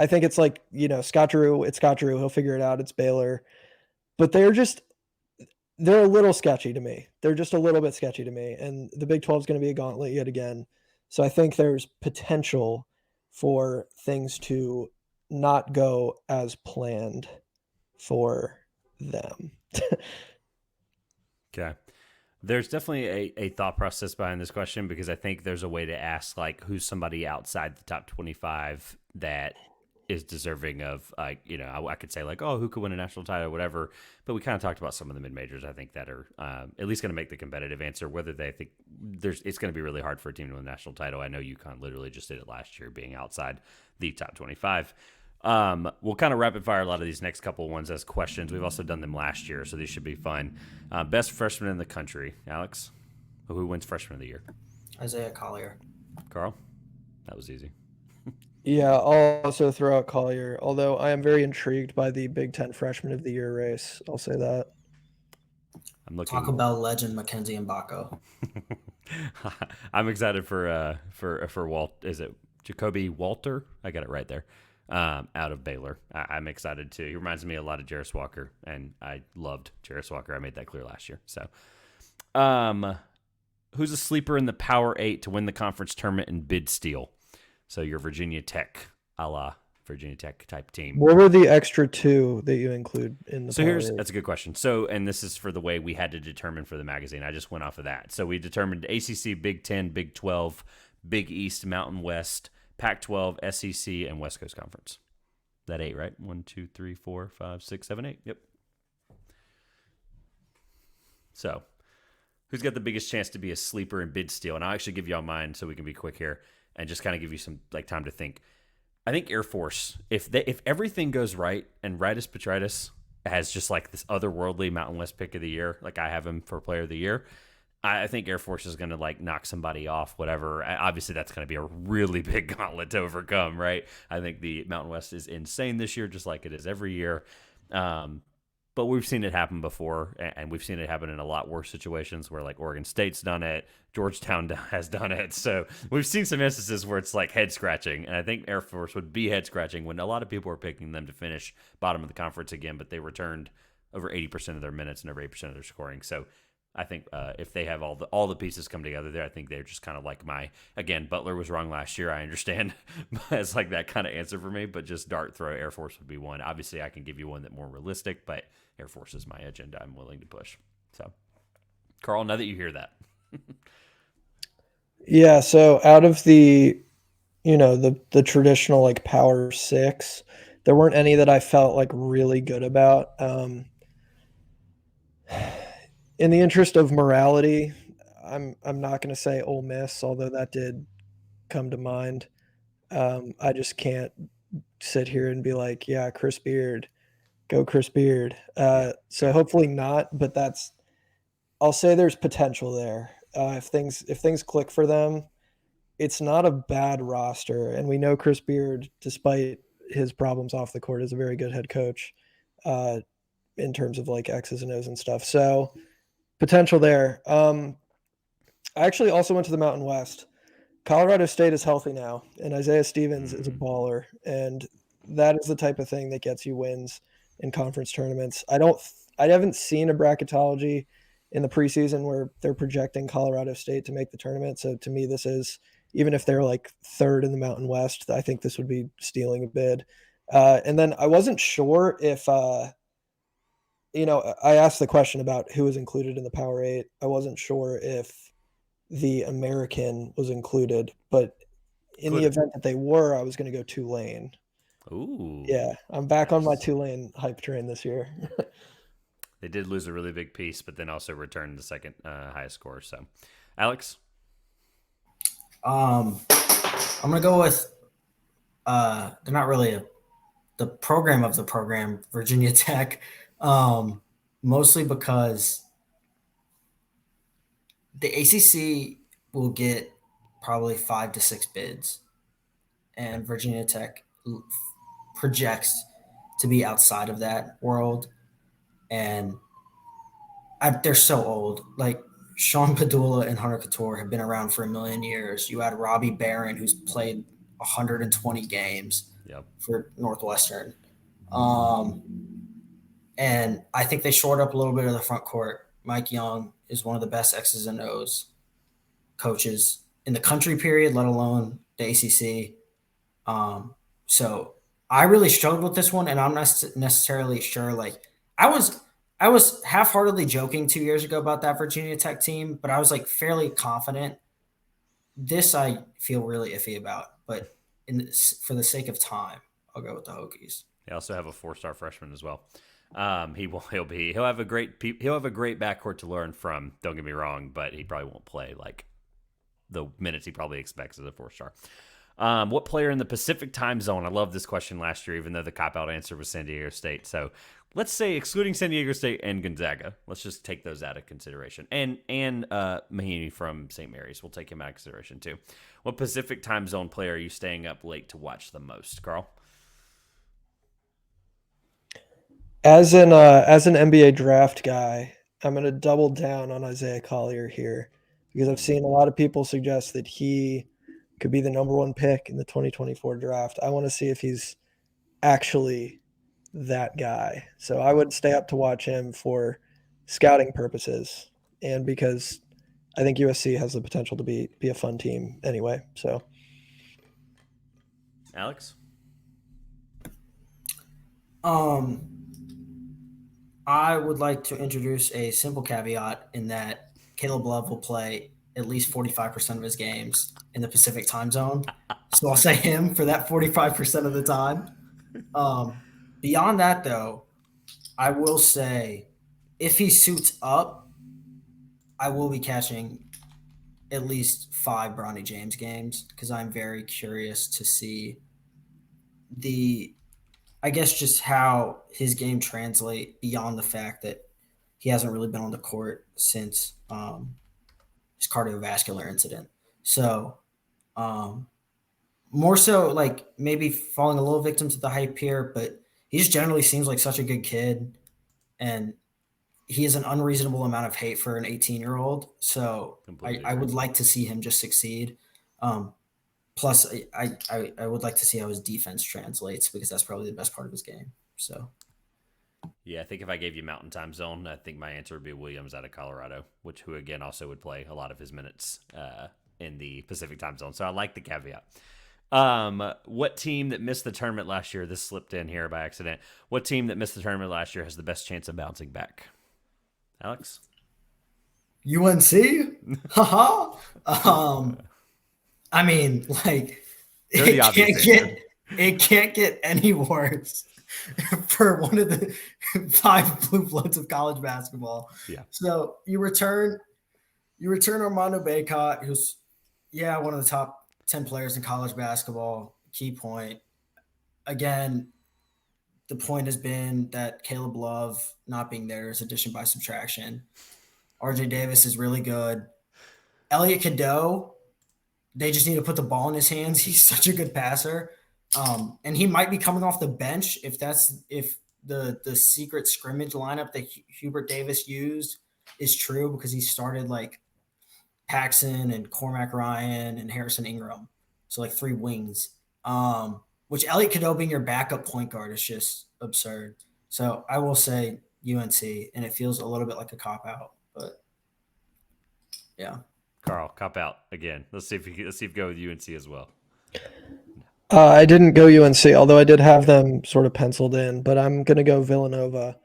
think it's like, Scott Drew, it's Scott Drew. He'll figure it out. It's Baylor. But they're a little sketchy to me. They're just a little bit sketchy to me. And the Big 12 is going to be a gauntlet yet again. So I think there's potential for things to not go as planned for them. Okay. There's definitely a thought process behind this question, because I think there's a way to ask, like, who's somebody outside the top 25 that is deserving of, like, I could say, like, oh, who could win a national title or whatever. But we kind of talked about some of the mid-majors, I think, that are at least going to make the competitive answer, whether they think it's going to be really hard for a team to win a national title. I know UConn literally just did it last year, being outside the top 25. We'll kind of rapid fire a lot of these next couple ones as questions. We've also done them last year, so these should be fun. Best freshman in the country, Alex. Who wins freshman of the year? Isaiah Collier. Karl? That was easy. Yeah, I'll also throw out Collier, although I am very intrigued by the Big Ten Freshman of the Year race. I'll say that. I'm looking. Taco Bell legend Mackenzie Mbako. I'm excited for Walt. Is it Jacoby Walter? I got it right there. Out of Baylor. I'm excited too. He reminds me a lot of Jarris Walker, and I loved Jarris Walker. I made that clear last year. So, who's a sleeper in the Power 8 to win the conference tournament and bid steal? So your Virginia Tech, a la Virginia Tech type team. What were the extra two that you include in the Power 8? That's a good question. So, and this is for the way we had to determine for the magazine. I just went off of that. So we determined ACC, Big 10, Big 12, Big East, Mountain West, Pac-12, SEC, and West Coast Conference. That 8, right? 1, 2, 3, 4, 5, 6, 7, 8. Yep. So, who's got the biggest chance to be a sleeper and bid steal? And I'll actually give you all mine so we can be quick here and just kind of give you some time to think. I think Air Force, if everything goes right and Ritus Petritus has just like this otherworldly Mountain West pick of the year, like I have him for player of the year, I think Air Force is going to like knock somebody off, whatever. Obviously, that's going to be a really big gauntlet to overcome, right? I think the Mountain West is insane this year, just like it is every year. But we've seen it happen before, and we've seen it happen in a lot worse situations where like Oregon State's done it, Georgetown has done it. So we've seen some instances where it's like head scratching, and I think Air Force would be head scratching when a lot of people are picking them to finish bottom of the conference again, but they returned over 80% of their minutes and over 8% of their scoring. So I think if they have all the pieces come together there, I think they're just kind of like again, Butler was wrong last year. I understand. It's like that kind of answer for me, but just dart throw Air Force would be one. Obviously, I can give you one that's more realistic, but Air Force is my agenda I'm willing to push. So, Karl, now that you hear that. Yeah, so out of the traditional like Power 6, there weren't any that I felt like really good about. In the interest of morality, I'm not going to say Ole Miss, although that did come to mind. I just can't sit here and be like, yeah, Chris Beard, go Chris Beard. Yeah, So fair. hopefully not, but I'll say there's potential there. If things click for them, it's not a bad roster, and we know Chris Beard, despite his problems off the court, is a very good head coach uh, in terms of like X's and O's and stuff. So potential there. I actually also went to the Mountain West. Colorado State is healthy now, and Isaiah Stevens is a Mm, baller, and that is the type of thing that gets you wins in conference tournaments. I haven't seen a bracketology in the preseason where they're projecting Colorado State to make the tournament. So to me, this is, even if they're like third in the Mountain West, I think this would be stealing a bid. And then I wasn't sure if I asked the question about who was included in the Power Eight. I wasn't sure if the American was included, but in the could. event that they were, I was going to go Tulane. Ooh, Yeah, I'm back on my nice. Tulane hype train this year. They did lose a really big piece, but then also returned the second highest score. So, Alex. Um, I'm gonna go with they're not really the program of the program, Virginia Tech, mostly because the ACC will get probably 5 to 6 bids, Okay. and Virginia Tech projects to be outside of that world, and they're so old. Like Sean Padula and Hunter Couture have been around for a million years. You had Robbie Barron, who's played 120 games Yep. for Northwestern. Um, and I think they shored up a little bit of the front court. Mike Young is one of the best X's and O's coaches in the country, period, let alone the ACC. Um, so I really struggled with this one, and I'm not necessarily sure. Like I was, I was half-heartedly joking 2 years ago about that Virginia Tech team, but I was like fairly confident. This I feel really iffy about, but for the sake of time, I'll go with the Hokies. They also have a 4-star freshman as well. He'll have a great backcourt to learn from. Don't get me wrong, but he probably won't play like the minutes he probably expects as a 4-star. What player in the Pacific time zone? I love this question last year, even though the cop out answer was San Diego State. So let's say excluding San Diego State and Gonzaga, let's just take those out of consideration. And Mahaney from St. Mary's, we'll take him out of consideration too. What Pacific time zone player are you staying up late to watch the most, Karl? As an NBA draft guy, I'm going to double down on Isaiah Collier here because I've Mm, seen a lot of people suggest that he could be the number one pick in the 2024 draft. I want to see if he's actually that guy. So I would stay up to watch him for scouting purposes and because I think USC has the potential to be a fun team anyway. So Alex? Um, I would like to introduce a simple caveat in that Caleb Love will play at least 45% of his games in the Pacific time zone. So I'll say him for that 45% of the time. Um, Beyond that, though, I will say if he suits up, I will be catching at least 5 Bronny James games because I'm very curious to see the, I guess, just how his game translate beyond the fact that he hasn't really been on the court since his cardiovascular incident. So um, more so like maybe falling a little victim to the hype here, but he just generally seems like such a good kid, and he has an unreasonable amount of hate for an 18-year-old. So Completely I agree. would like to see him just succeed. Um, Plus, I would like to see how his defense translates because that's probably the best part of his game. So Yeah, I think if I gave you Mountain Time Zone, I think my answer would be Williams out of Colorado, who again also would play a lot of his minutes in the Pacific Time Zone. So I like the caveat. What team that missed the tournament last year? This slipped in here by accident. What team that missed the tournament last year has the best chance of bouncing back? Alex? UNC, haha. I mean, like They're the obvious answer. it can't get any worse for one of the 5 blue bloods of college basketball. Yeah. So you return Armando Bacot, who's one of the top 10 players in college basketball. Key point. Again, the point has been that Caleb Love not being there is addition by subtraction. RJ Davis is really good. Elliot Cadeau, they just need to put the ball in his hands. He's such a good passer. And he might be coming off the bench if the secret scrimmage lineup that Hubert Davis used is true, because he started like Paxson and Cormac Ryan and Harrison Ingram. So like 3 wings. Which Elliot Cadeau being your backup point guard is just absurd. So I will say UNC, and it feels a little bit like a cop-out, but yeah. Karl, cop out again. Let's see if you go with UNC as well. I didn't go UNC, although I did have them sort of penciled in, but I'm going to go Villanova.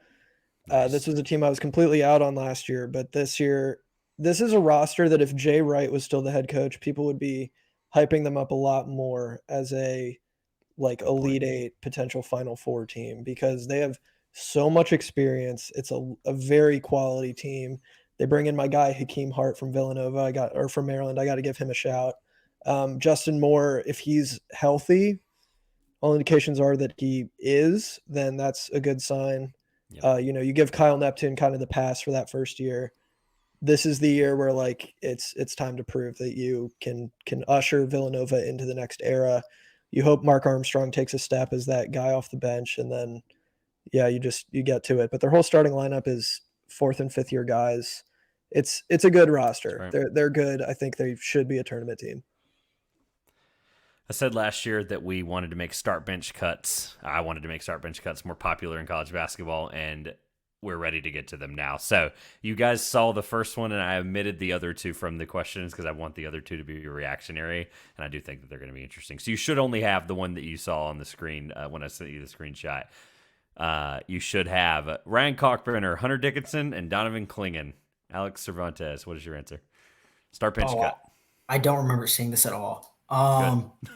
Nice. This was a team I was completely out on last year, but this year, this is a roster that if Jay Wright was still the head coach, people would be hyping them up a lot more as a like Elite Eight potential Final Four team, because they have so much experience. It's a very quality team. They bring in my guy Hakeem Hart from Villanova. From Maryland. I got to give him a shout. Justin Moore, if he's healthy, all indications are that he is, then that's a good sign. Yep. You give Kyle Neptune kind of the pass for that first year. This is the year where like it's time to prove that you can usher Villanova into the next era. You hope Mark Armstrong takes a step as that guy off the bench, and then you get to it. But their whole starting lineup is 4th and 5th year guys. It's a good roster. Right. They're good. I think they should be a tournament team. I said last year that we wanted to make start bench cuts. I wanted to make start bench cuts more popular in college basketball, and we're ready to get to them now. So you guys saw the first one, and I omitted the other 2 from the questions because I want the other 2 to be reactionary, and I do think that they're going to be interesting. So you should only have the one that you saw on the screen when I sent you the screenshot. You should have Ryan Cockburner, Hunter Dickinson, and Donovan Clingan. Alex Cervantes, what is your answer? Start bench cut. I don't remember seeing this at all.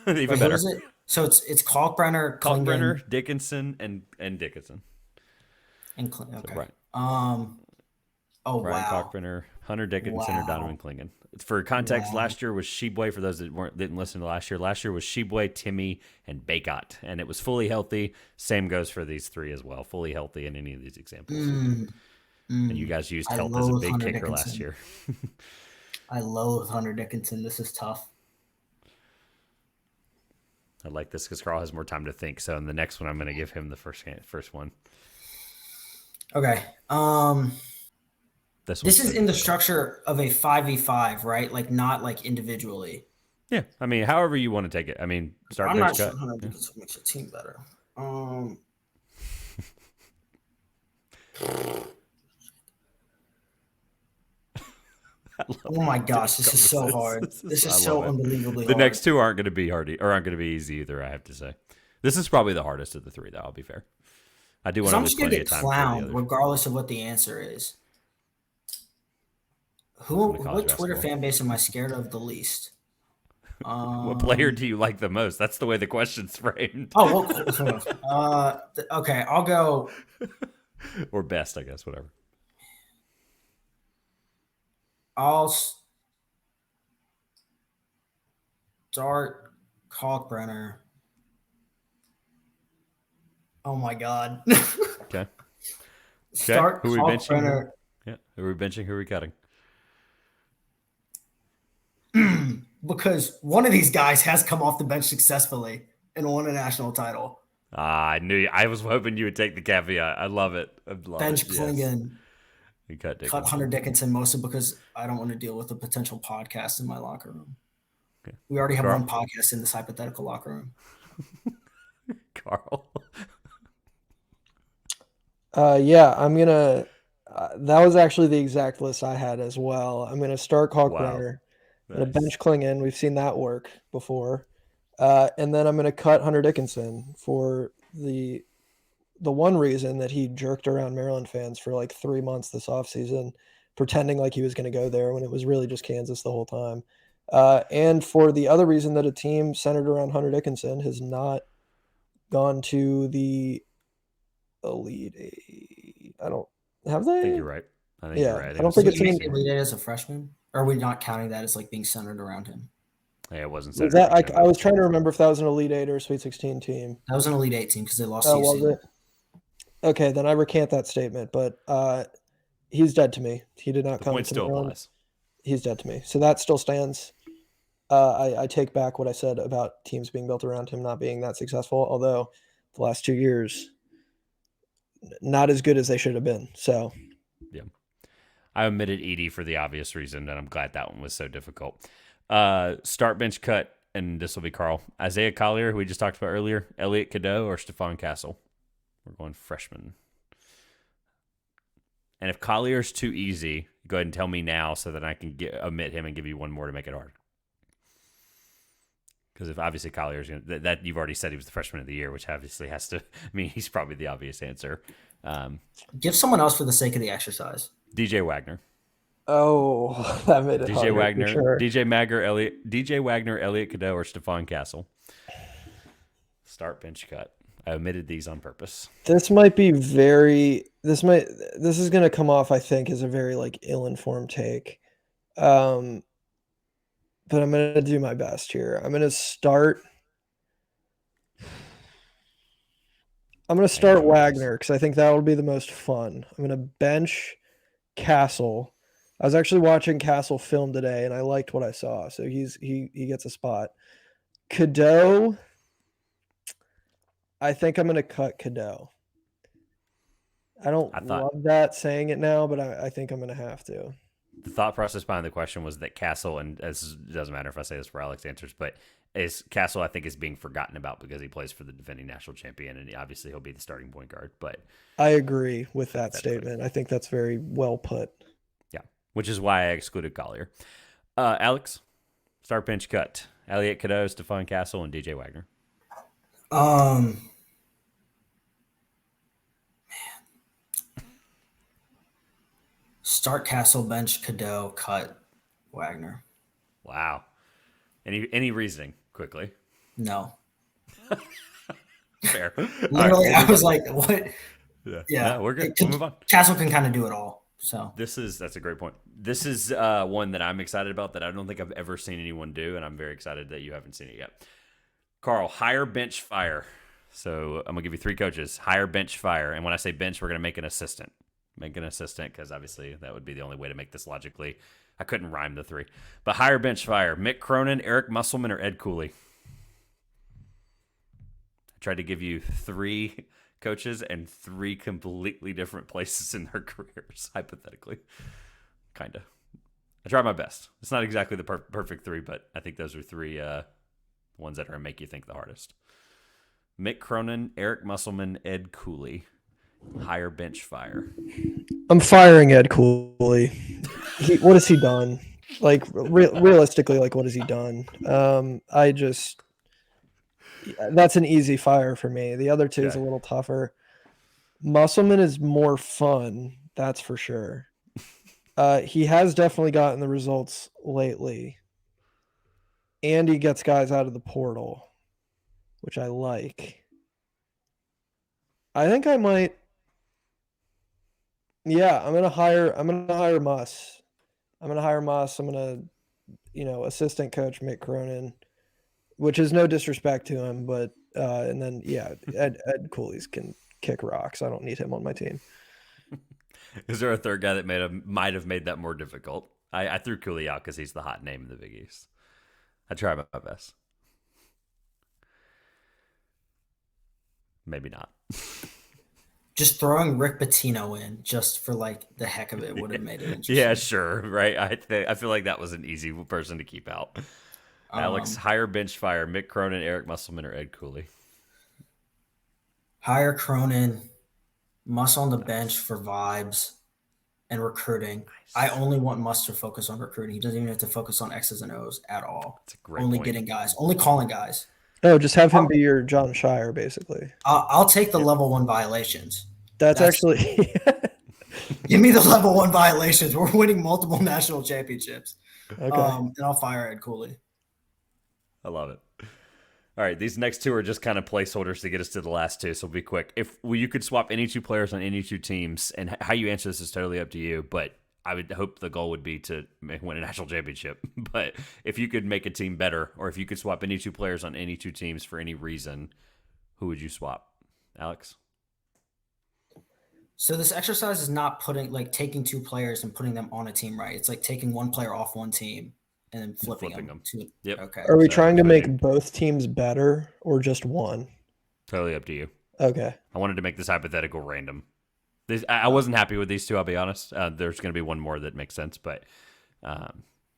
Even better. So it's Kalkbrenner, Dickinson, and Dickinson. And okay. So, right. Ryan Cockburner, Hunter Dickinson, or Donovan Clingan. For context, last year was Sheboy. For those that didn't listen to last year was Sheboy, Timmy, and Bacot, and it was fully healthy. Same goes for these 3 as well, fully healthy in any of these examples. And you guys used health as a big Hunter kicker Dickinson last year. I loathe Hunter Dickinson. This is tough. I like this because Karl has more time to think. So in the next one, I'm going to give him the first one. Okay. This is in the structure of a 5v5, right? Like not like individually. Yeah. I mean, however you want to take it. I mean, start I'm bench not cut. sure Hunter Dickinson makes a team better. Oh my gosh, this is so hard. This is so unbelievably hard. The next 2 aren't going to be hard or aren't going to be easy either, I have to say. This is probably the hardest of the 3, though, I'll be fair. I do want to leave plenty of time for the others. Regardless of what the answer is. What Twitter fan base am I scared of the least? What player do you like the most? That's the way the question's framed. Okay, I'll go. Or best, I guess, whatever. I'll start Kalkbrenner. Oh my God. Okay. Start who are we benching? Yeah. Who are we benching? Who are we cutting? Because one of these guys has come off the bench successfully and won a national title. I knew you. I was hoping you would take the caveat. I love it. Bench Clingan. Yes. Cut Hunter Dickinson mostly because I don't want to deal with a potential podcast in my locker room. Okay. We already have one podcast in this hypothetical locker room. Karl. I'm going to that was actually the exact list I had as well. I'm going to start Kalkbrenner. Wow. Nice. Bench Clingan. We've seen that work before. And then I'm going to cut Hunter Dickinson for the one reason that he jerked around Maryland fans for like 3 months this offseason, pretending like he was going to go there when it was really just Kansas the whole time. And for the other reason that a team centered around Hunter Dickinson has not gone to the Elite Eight. I don't have they. I think you're right. I think you're Yeah, right. I don't think it's Even in. Elite Eight as a freshman, or are we not counting that as like being centered around him? Yeah, it wasn't Was centered that around him. I was trying to remember if that was an Elite Eight or a Sweet 16 team. That was an Elite Eight team because they lost Oh, CC. was it? Okay, then I recant that statement. But he's dead to me. He did not The come point to still Maryland. applies. He's dead to me. So that still stands. I take back what I said about teams being built around him not being that successful. Although the last 2 years, not as good as they should have been. So yeah, I omitted Edie for the obvious reason, and I'm glad that one was so difficult. Start bench cut, and this will be Karl. Isaiah Collier, who we just talked about earlier, Elliot Cadeau, or Stephon Castle. We're going freshman. And if Collier's too easy, go ahead and tell me now so that I can omit him and give you one more to make it hard. Because if obviously Collier's going to, that you've already said he was the freshman of the year, which obviously has to, he's probably the obvious answer. Give someone else for the sake of the exercise. DJ Wagner. Oh, that made it DJ harder, Wagner, sure. DJ Wagner, Elliot Cadeau, or Stephon Castle. Start bench cut. I omitted these on purpose. This might be this is going to come off, I think, as a very like ill-informed take. But I'm going to do my best here. I'm going to start Wagner because I think that will be the most fun. I'm going to bench Castle. I was actually watching Castle film today, and I liked what I saw. So he gets a spot. Cadeau, I think I'm going to cut Cadeau. I love that saying it now, but I think I'm going to have to. The thought process behind the question was that Castle, and it doesn't matter if I say this for Alex answers, but Castle I think is being forgotten about because he plays for the defending national champion, and obviously he'll be the starting point guard. But I agree with that statement. I think that's very well put. Yeah, which is why I excluded Collier. Alex, start bench cut. Elliot Cadeau, Stephon Castle, and DJ Wagner. Man. Start Castle, bench Cadeau, cut Wagner. Wow. Any reasoning quickly? No. Fair. Literally, right, I was like, what? Yeah, we're good. We'll move on. Castle can kind of do it all. So that's a great point. This is one that I'm excited about that I don't think I've ever seen anyone do, and I'm very excited that you haven't seen it yet. Karl, hire, bench, fire. So I'm gonna give you 3 coaches. Hire, bench, fire. And when I say bench, we're gonna make an assistant. Make an assistant because obviously that would be the only way to make this logically. I couldn't rhyme the 3. But hire, bench, fire. Mick Cronin, Eric Musselman, or Ed Cooley. I tried to give you 3 coaches and 3 completely different places in their careers, hypothetically. Kind of. I tried my best. It's not exactly the perfect 3, but I think those are 3 ones that are going to make you think the hardest. Mick Cronin, Eric Musselman, Ed Cooley. Hire, bench, fire. I'm firing Ed Cooley. What has he done? Like realistically, like what has he done? That's an easy fire for me. The other 2 is a little tougher. Musselman is more fun, that's for sure. He has definitely gotten the results lately. And he gets guys out of the portal, which I like. I think I might. Yeah, I'm gonna hire Muss. I'm gonna, assistant coach Mick Cronin, which is no disrespect to him, but and then Ed Cooley's can kick rocks. I don't need him on my team. Is there a third guy that might have made that more difficult? I threw Cooley out because he's the hot name in the Big East. I tried my best. Maybe not. Just throwing Rick Pitino in just for like the heck of it would have made it interesting. Yeah, sure. Right. I feel like that was an easy person to keep out. Alex, hire, bench, fire. Mick Cronin, Eric Musselman, or Ed Cooley. Hire Cronin, Muss on the bench for vibes and recruiting. Nice. I only want Muss to focus on recruiting. He doesn't even have to focus on X's and O's at all. That's a great only point. Getting guys, only calling guys. No, just have him be your John Shire, basically. I'll take the level 1 violations. That's actually. Give me the level 1 violations. We're winning multiple national championships. Okay. And I'll fire Ed Cooley. I love it. All right, these next two are just kind of placeholders to get us to the last two, so we'll be quick. If you could swap any two players on any two teams, and how you answer this is totally up to you, but I would hope the goal would be to win a national championship. But if you could make a team better, or if you could swap any two players on any two teams for any reason, who would you swap? Alex? So this exercise is not taking two players and putting them on a team, right? It's like taking one player off one team and then flipping them. Yep. Okay. Are we trying to make both teams better or just one? Totally up to you. Okay. I wanted to make this hypothetical random. I wasn't happy with these two, I'll be honest. There's going to be one more that makes sense, but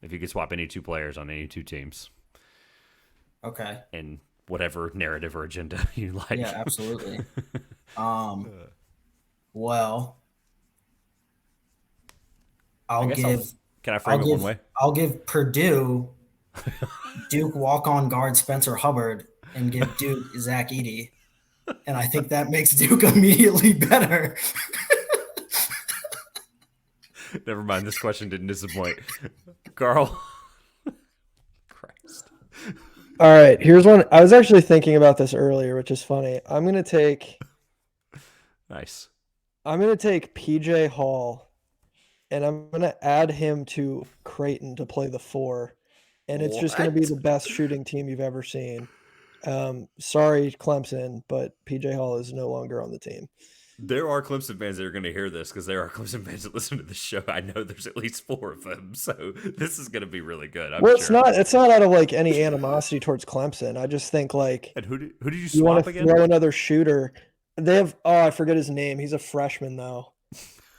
if you could swap any two players on any two teams. Okay. And whatever narrative or agenda you like. Yeah, absolutely. Well, can I frame it one way? I'll give Purdue Duke walk-on guard Spencer Hubbard and give Duke Zach Edey. And I think that makes Duke immediately better. Never mind. This question didn't disappoint. Karl. Christ. All right. Here's one. I was actually thinking about this earlier, which is funny. I'm going to take PJ Hall, and I'm going to add him to Creighton to play the 4. And it's just going to be the best shooting team you've ever seen. Sorry, Clemson, but PJ Hall is no longer on the team. There are Clemson fans that are going to hear this because there are Clemson fans that listen to the show. I know there's at least 4 of them, so this is going to be really good. I'm sure. It's not out of like any animosity towards Clemson. I just think like. And who did you swap you want to again? throw another shooter. They have I forget his name. He's a freshman though,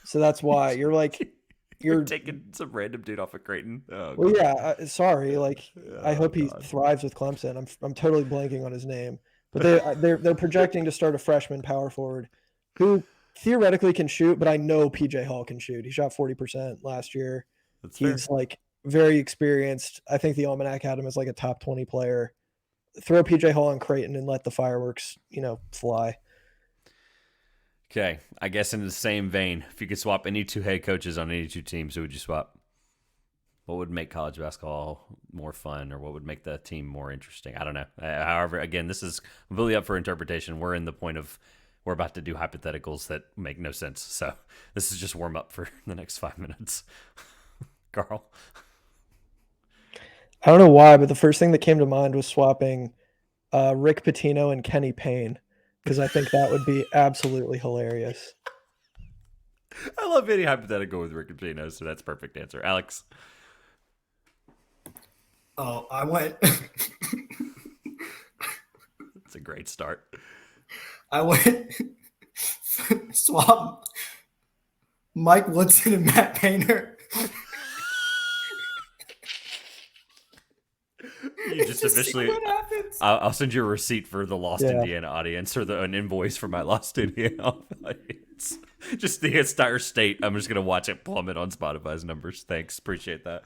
so that's why you're like. You're taking some random dude off of Creighton. Oh, well, yeah. Sorry. Like, I hope he thrives with Clemson. I'm totally blanking on his name, but they're projecting to start a freshman power forward who theoretically can shoot, but I know PJ Hall can shoot. He shot 40% last year. He's like very experienced. I think the Almanac had him as like a top 20 player. Throw PJ Hall in Creighton and let the fireworks, fly. Okay, I guess in the same vein, if you could swap any two head coaches on any two teams, who would you swap? What would make college basketball more fun, or what would make the team more interesting? I don't know. However, again, this is completely up for interpretation. We're in the point of we're about to do hypotheticals that make no sense. So this is just warm up for the next 5 minutes. Karl? I don't know why, but the first thing that came to mind was swapping Rick Pitino and Kenny Payne. Because I think that would be absolutely hilarious. I love any hypothetical with Rick Pitino, so that's a perfect answer. Alex? Oh, I went. It's a great start. I went swap Mike Woodson and Matt Painter. You just officially. I'll send you a receipt for the Lost Indiana audience, or an invoice for my Lost Indiana audience. Just the entire state. I'm just gonna watch it plummet on Spotify's numbers. Thanks, appreciate that.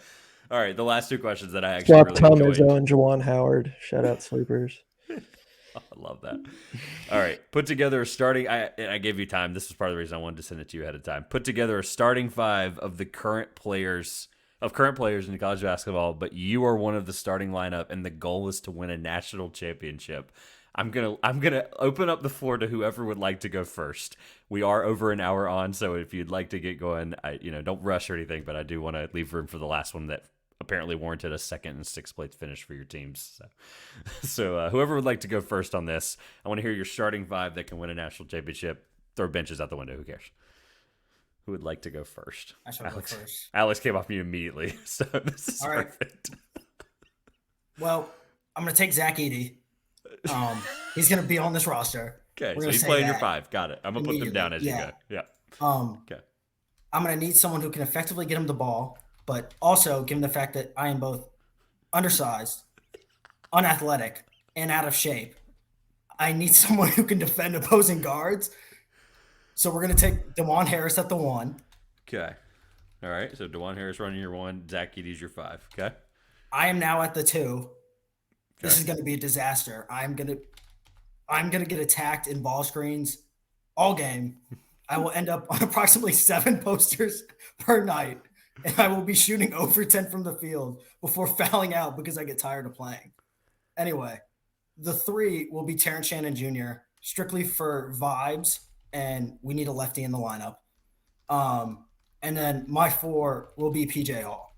All right, the last two questions that I actually swap really Tom enjoyed. Izzo and Juwan Howard. Shout out sleepers. I love that. All right, put together a starting. I gave you time. This was part of the reason I wanted to send it to you ahead of time. Put together a starting 5 of the current players in college basketball, but you are one of the starting lineup, and the goal is to win a national championship. I'm gonna open up the floor to whoever would like to go first. We are over an hour on, so if you'd like to get going, don't rush or anything, but I do want to leave room for the last one that apparently warranted a 2nd and 6th place finish for your teams. So whoever would like to go first on this, I want to hear your starting 5 that can win a national championship. Throw benches out the window. Who cares? Who would like to go first? I shall go first. Alex came off me immediately, so this is perfect. Well, I'm going to take Zach Edey. He's going to be on this roster. Okay, so he's playing your 5. Got it. I'm going to put them down as you go. Yeah. Okay. I'm going to need someone who can effectively get him the ball, but also, given the fact that I am both undersized, unathletic, and out of shape, I need someone who can defend opposing guards. So we're going to take DeJuan Harris at the 1. Okay. All right. So DeJuan Harris running your 1. Zach Edey's your 5. Okay. I am now at the 2. Okay. This is going to be a disaster. I'm going to get attacked in ball screens all game. I will end up on approximately 7 posters per night. and I will be shooting over 10 from the field before fouling out because I get tired of playing. Anyway, the 3 will be Terrence Shannon Jr., strictly for vibes, and we need a lefty in the lineup. And then my 4 will be PJ Hall.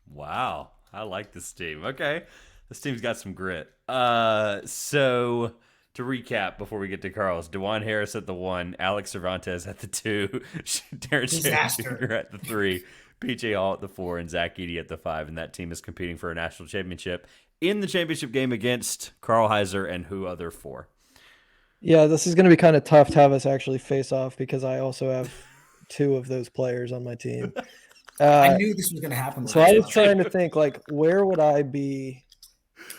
Wow, I like this team. Okay, this team's got some grit. So to recap before we get to Carl's, DeJuan Harris at the 1, Alex Cervantes at the 2, Terrence Shannon Disaster. Jr. at the 3, PJ Hall at the 4, and Zach Edey at the 5. And that team is competing for a national championship in the championship game against Karl Heiser and who other 4? Yeah, this is going to be kind of tough to have us actually face off because I also have 2 of those players on my team. I knew this was going to happen. So I was trying to think, like, where would I be?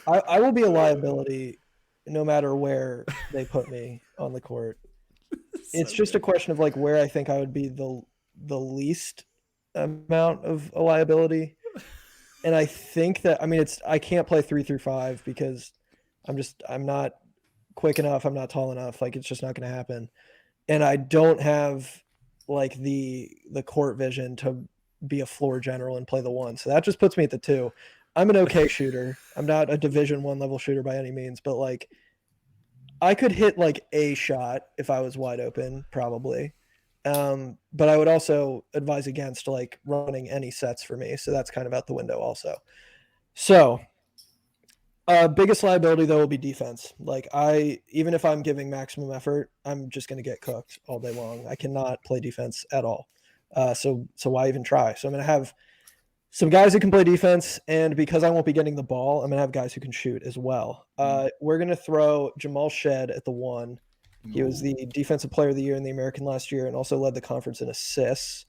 I will be a liability no matter where they put me on the court. It's just a question of like where I think I would be the least amount of a liability. And I think that, I mean, I can't play 3 through 5 because I'm not quick enough. I'm not tall enough. Like, it's just not going to happen. And I don't have like the court vision to be a floor general and play the 1. So that just puts me at the 2. I'm an okay shooter. I'm not a Division 1 level shooter by any means, but like I could hit like a shot if I was wide open, probably. But I would also advise against like running any sets for me. So that's kind of out the window also. So biggest liability though will be defense. Like even if I'm giving maximum effort, I'm just going to get cooked all day long. I cannot play defense at all. So why even try? So I'm going to have some guys who can play defense, and because I won't be getting the ball, I'm going to have guys who can shoot as well. We're going to throw Jamal Shed at the 1. He was the Defensive Player of the Year in the American last year and also led the conference in assists.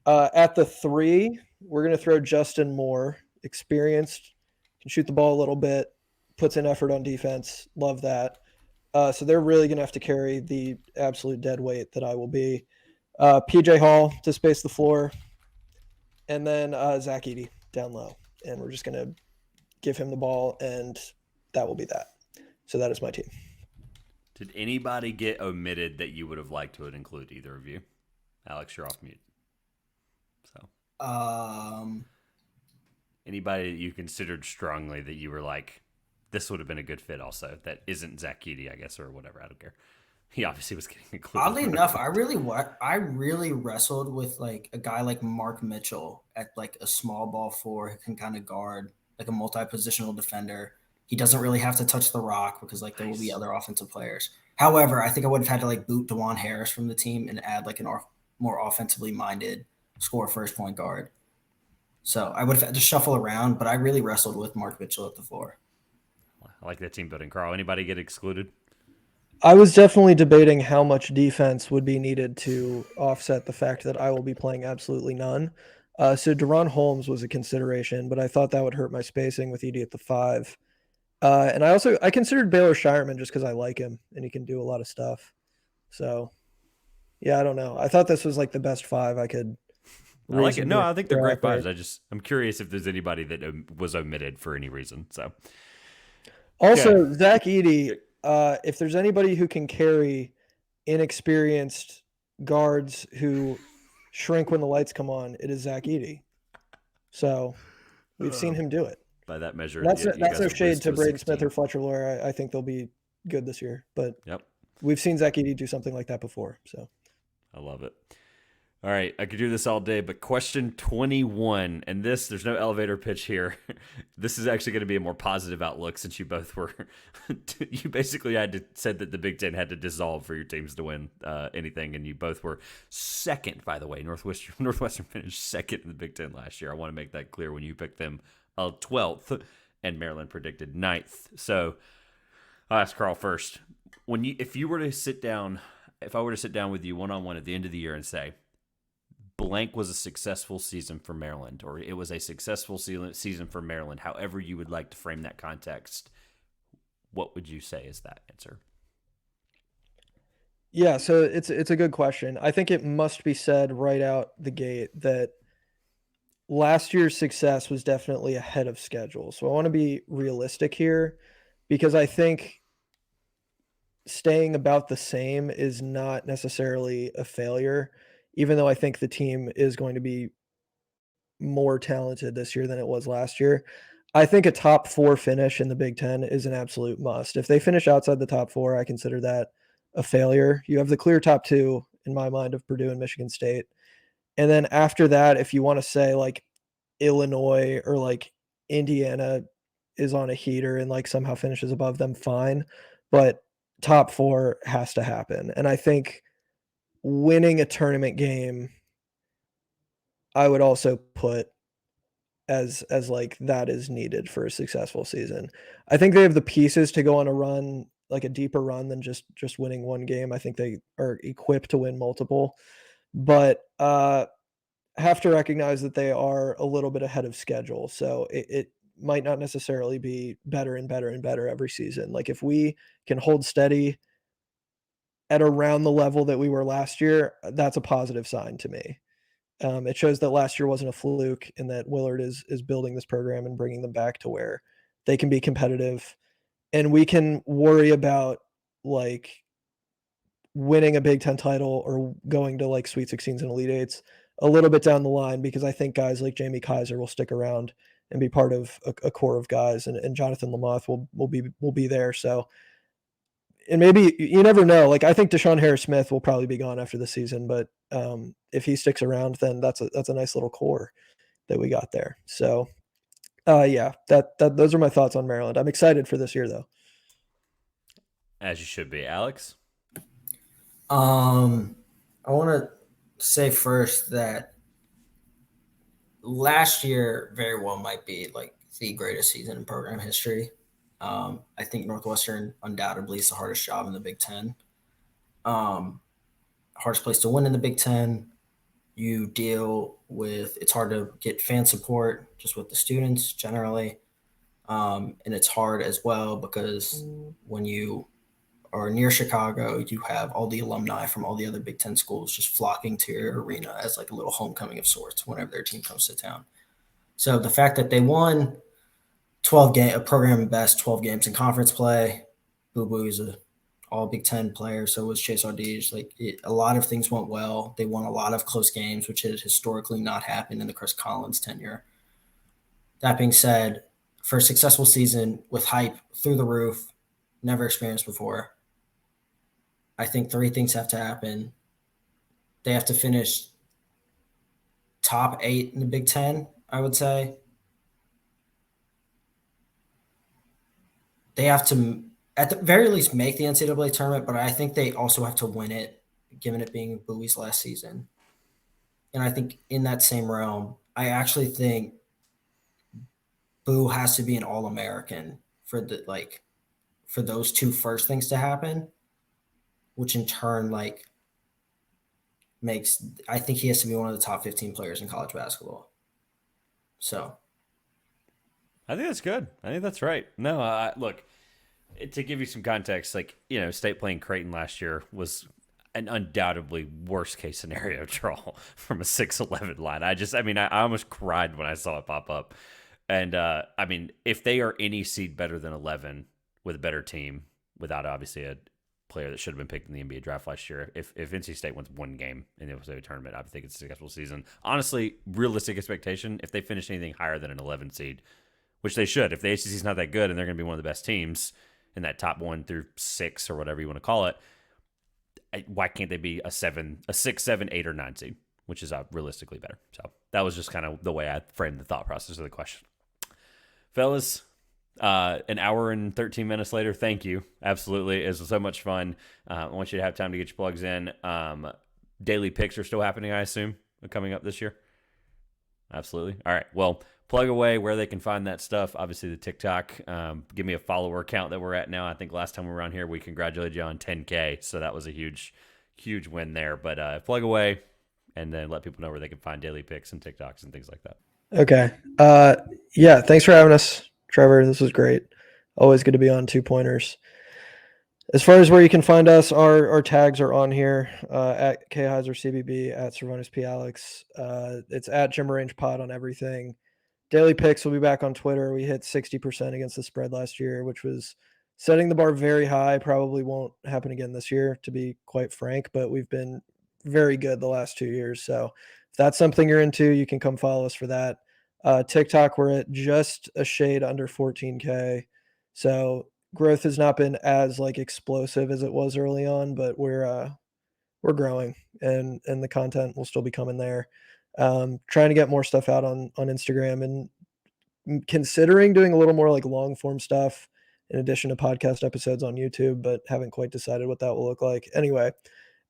At the 3, we're going to throw Justin Moore, experienced, can shoot the ball a little bit, puts in effort on defense. Love that. So they're really going to have to carry the absolute dead weight that I will be. PJ Hall to space the floor. And then Zach Edey down low. And we're just going to give him the ball, and that will be that. So that is my team. Did anybody get omitted that you would have liked to include, either of you? Alex, you're off mute. So, anybody that you considered strongly that you were like, this would have been a good fit also, that isn't Zach Edey, I guess, or whatever. I don't care. He obviously was getting included. Oddly enough, I really wrestled with like a guy like Mark Mitchell at like a small ball 4 who can kind of guard like a multi-positional defender. He doesn't really have to touch the rock because like there will be other offensive players. However, I think I would have had to like boot DeJuan Harris from the team and add like more offensively minded score first point guard. So I would have had to shuffle around, but I really wrestled with Mark Mitchell at the 4. I like that team building. Karl, anybody get excluded? I was definitely debating how much defense would be needed to offset the fact that I will be playing absolutely none. So Deron Holmes was a consideration, but I thought that would hurt my spacing with Edey at the 5. And I considered Baylor Shireman just because I like him and he can do a lot of stuff. So, yeah, I don't know. I thought this was like the best 5 I could. I like it. No, I think they're great 5s. I'm curious if there's anybody that was omitted for any reason. So, also okay. Zach Edey. If there's anybody who can carry inexperienced guards who shrink when the lights come on, it is Zach Edey. So we've seen him do it. By that measure, that's no shade to Braden Smith or Fletcher Loyer. I think they'll be good this year, but we've seen Zach Edey do something like that before. So I love it. All right, I could do this all day, but question 21, and there's no elevator pitch here. This is actually going to be a more positive outlook since you both were, you basically said that the Big Ten had to dissolve for your teams to win anything, and you both were second, by the way. Northwestern finished second in the Big Ten last year. I want to make that clear when you picked them 12th, and Maryland predicted 9th. So I'll ask Karl first. If I were to sit down with you one-on-one at the end of the year and say, blank was a successful season for Maryland, or it was a successful season for Maryland, however you would like to frame that context, what would you say is that answer? Yeah, so it's a good question. I think it must be said right out the gate that last year's success was definitely ahead of schedule. So I want to be realistic here because I think staying about the same is not necessarily a failure, even though I think the team is going to be more talented this year than it was last year. I think a top 4 finish in the Big Ten is an absolute must. If they finish outside the top 4, I consider that a failure. You have the clear top 2 in my mind of Purdue and Michigan State. And then after that, if you want to say like Illinois or like Indiana is on a heater and like somehow finishes above them, fine. But top 4 has to happen. And I think winning a tournament game, I would also put as like that is needed for a successful season. I think they have the pieces to go on a run, like a deeper run than just winning one game. I think they are equipped to win multiple, but have to recognize that they are a little bit ahead of schedule. So it might not necessarily be better and better and better every season. Like if we can hold steady at around the level that we were last year, that's a positive sign to me. It shows that last year wasn't a fluke and that Willard is building this program and bringing them back to where they can be competitive, and we can worry about like winning a Big Ten title or going to like Sweet 16s and Elite Eights a little bit down the line, because I think guys like Jamie Kaiser will stick around and be part of a core of guys, and Jonathan Lamoth will be there. So, and maybe you never know. Like I think Deshaun Harris-Smith will probably be gone after the season, but if he sticks around, then that's a nice little core that we got there. So, yeah, that those are my thoughts on Maryland. I'm excited for this year, though. As you should be, Alex. I want to say first that last year very well might be like the greatest season in program history. I think Northwestern undoubtedly is the hardest job in the Big Ten. Hardest place to win in the Big Ten. You deal with, it's hard to get fan support just with the students generally. And it's hard as well because when you are near Chicago, you have all the alumni from all the other Big Ten schools just flocking to your arena as like a little homecoming of sorts whenever their team comes to town. So the fact that they won 12 game, a program best 12 games in conference play, Boo Boo is a all Big Ten player, so was Chase Ardege. Like a lot of things went well. They won a lot of close games, which had historically not happened in the Chris Collins tenure. That being said, for a successful season with hype through the roof, never experienced before, I think 3 things have to happen. They have to finish top 8 in the Big Ten, I would say. They have to, at the very least, make the NCAA tournament, but I think they also have to win it, given it being Bowie's last season. And I think in that same realm, I actually think Boo has to be an All-American for those 2 first things to happen, which in turn makes, I think he has to be one of the top 15 players in college basketball. So I think that's good. I think that's right. No, look, to give you some context, State playing Creighton last year was an undoubtedly worst case scenario draw from a 6-11 line. I almost cried when I saw it pop up. And if they are any seed better than 11 with a better team, without obviously a player that should have been picked in the NBA draft last year, if NC State wins one game in the NCAA tournament, I think it's a successful season. Honestly, realistic expectation, if they finish anything higher than an 11 seed, which they should, if the ACC is not that good and they're going to be one of the best teams in that top 1 through 6 or whatever you want to call it, why can't they be a 6, 7, 8, or 9 seed, which is realistically better? So that was just kind of the way I framed the thought process of the question. Fellas, an hour and 13 minutes later, thank you. Absolutely. It was so much fun. I want you to have time to get your plugs in. Daily picks are still happening, I assume, coming up this year. Absolutely. All right. Well, plug away where they can find that stuff. Obviously, the TikTok. Give me a follower count that we're at now. I think last time we were on here, we congratulated you on 10K. So that was a huge, huge win there. But plug away and then let people know where they can find daily picks and TikToks and things like that. Okay. Yeah. Thanks for having us, Trevor. This was great. Always good to be on 2-pointers. As far as where you can find us, our tags are on here, at Heiser CBB, at Cervantes P. Alex. It's at Jim Range Pod on everything. Daily picks will be back on Twitter. We hit 60% against the spread last year, which was setting the bar very high. Probably won't happen again this year, to be quite frank, but we've been very good the last 2 years. So if that's something you're into, you can come follow us for that. TikTok, we're at just a shade under 14K. So growth has not been as like explosive as it was early on, but we're growing, and the content will still be coming there. Trying to get more stuff out on Instagram, and considering doing a little more like long form stuff in addition to podcast episodes on YouTube, but haven't quite decided what that will look like. Anyway,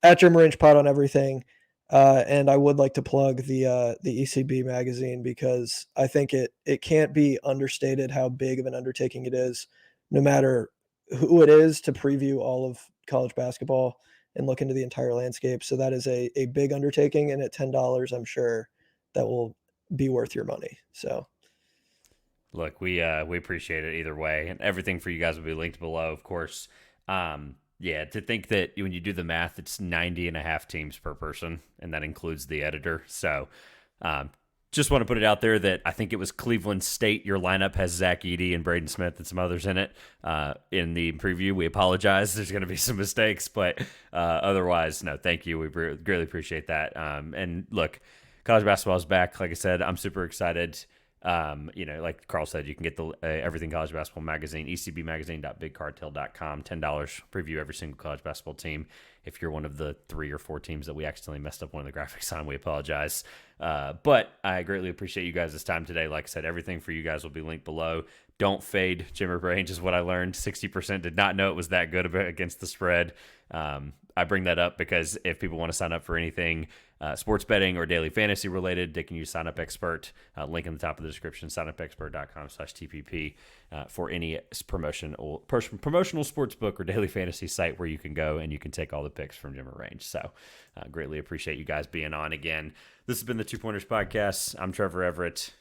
at Jim Range Pod on everything. And I would like to plug the ECB magazine, because I think it can't be understated how big of an undertaking it is, no matter who it is, to preview all of college basketball and look into the entire landscape. So that is a big undertaking, and at $10, I'm sure that will be worth your money. So Look, we appreciate it either way, and everything for you guys will be linked below, of course. Yeah, to think that when you do the math, it's 90 and a half teams per person, and that includes the editor. So just want to put it out there that I think it was Cleveland State. Your lineup has Zach Edey and Braden Smith and some others in it. In the preview, we apologize. There's going to be some mistakes, but otherwise, no, thank you. We greatly appreciate that. And look, college basketball is back. Like I said, I'm super excited. Like Karl said, you can get the Everything College Basketball magazine, ecbmagazine.bigcartel.com, $10, preview every single college basketball team. If you're one of the 3 or 4 teams that we accidentally messed up one of the graphics on, we apologize. But I greatly appreciate you guys' time today. Like I said, everything for you guys will be linked below. Don't fade Jimmer Range is what I learned. 60% did not know it was that good against the spread. I bring that up because if people want to sign up for anything sports betting or daily fantasy related, they can use Sign Up Expert. Link in the top of the description, signupexpert.com/TPP for any promotional sports book or daily fantasy site where you can go and you can take all the picks from Jimmer Range. So greatly appreciate you guys being on again. This has been the Two Pointers Podcast. I'm Trevor Everett.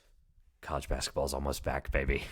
College basketball is almost back, baby.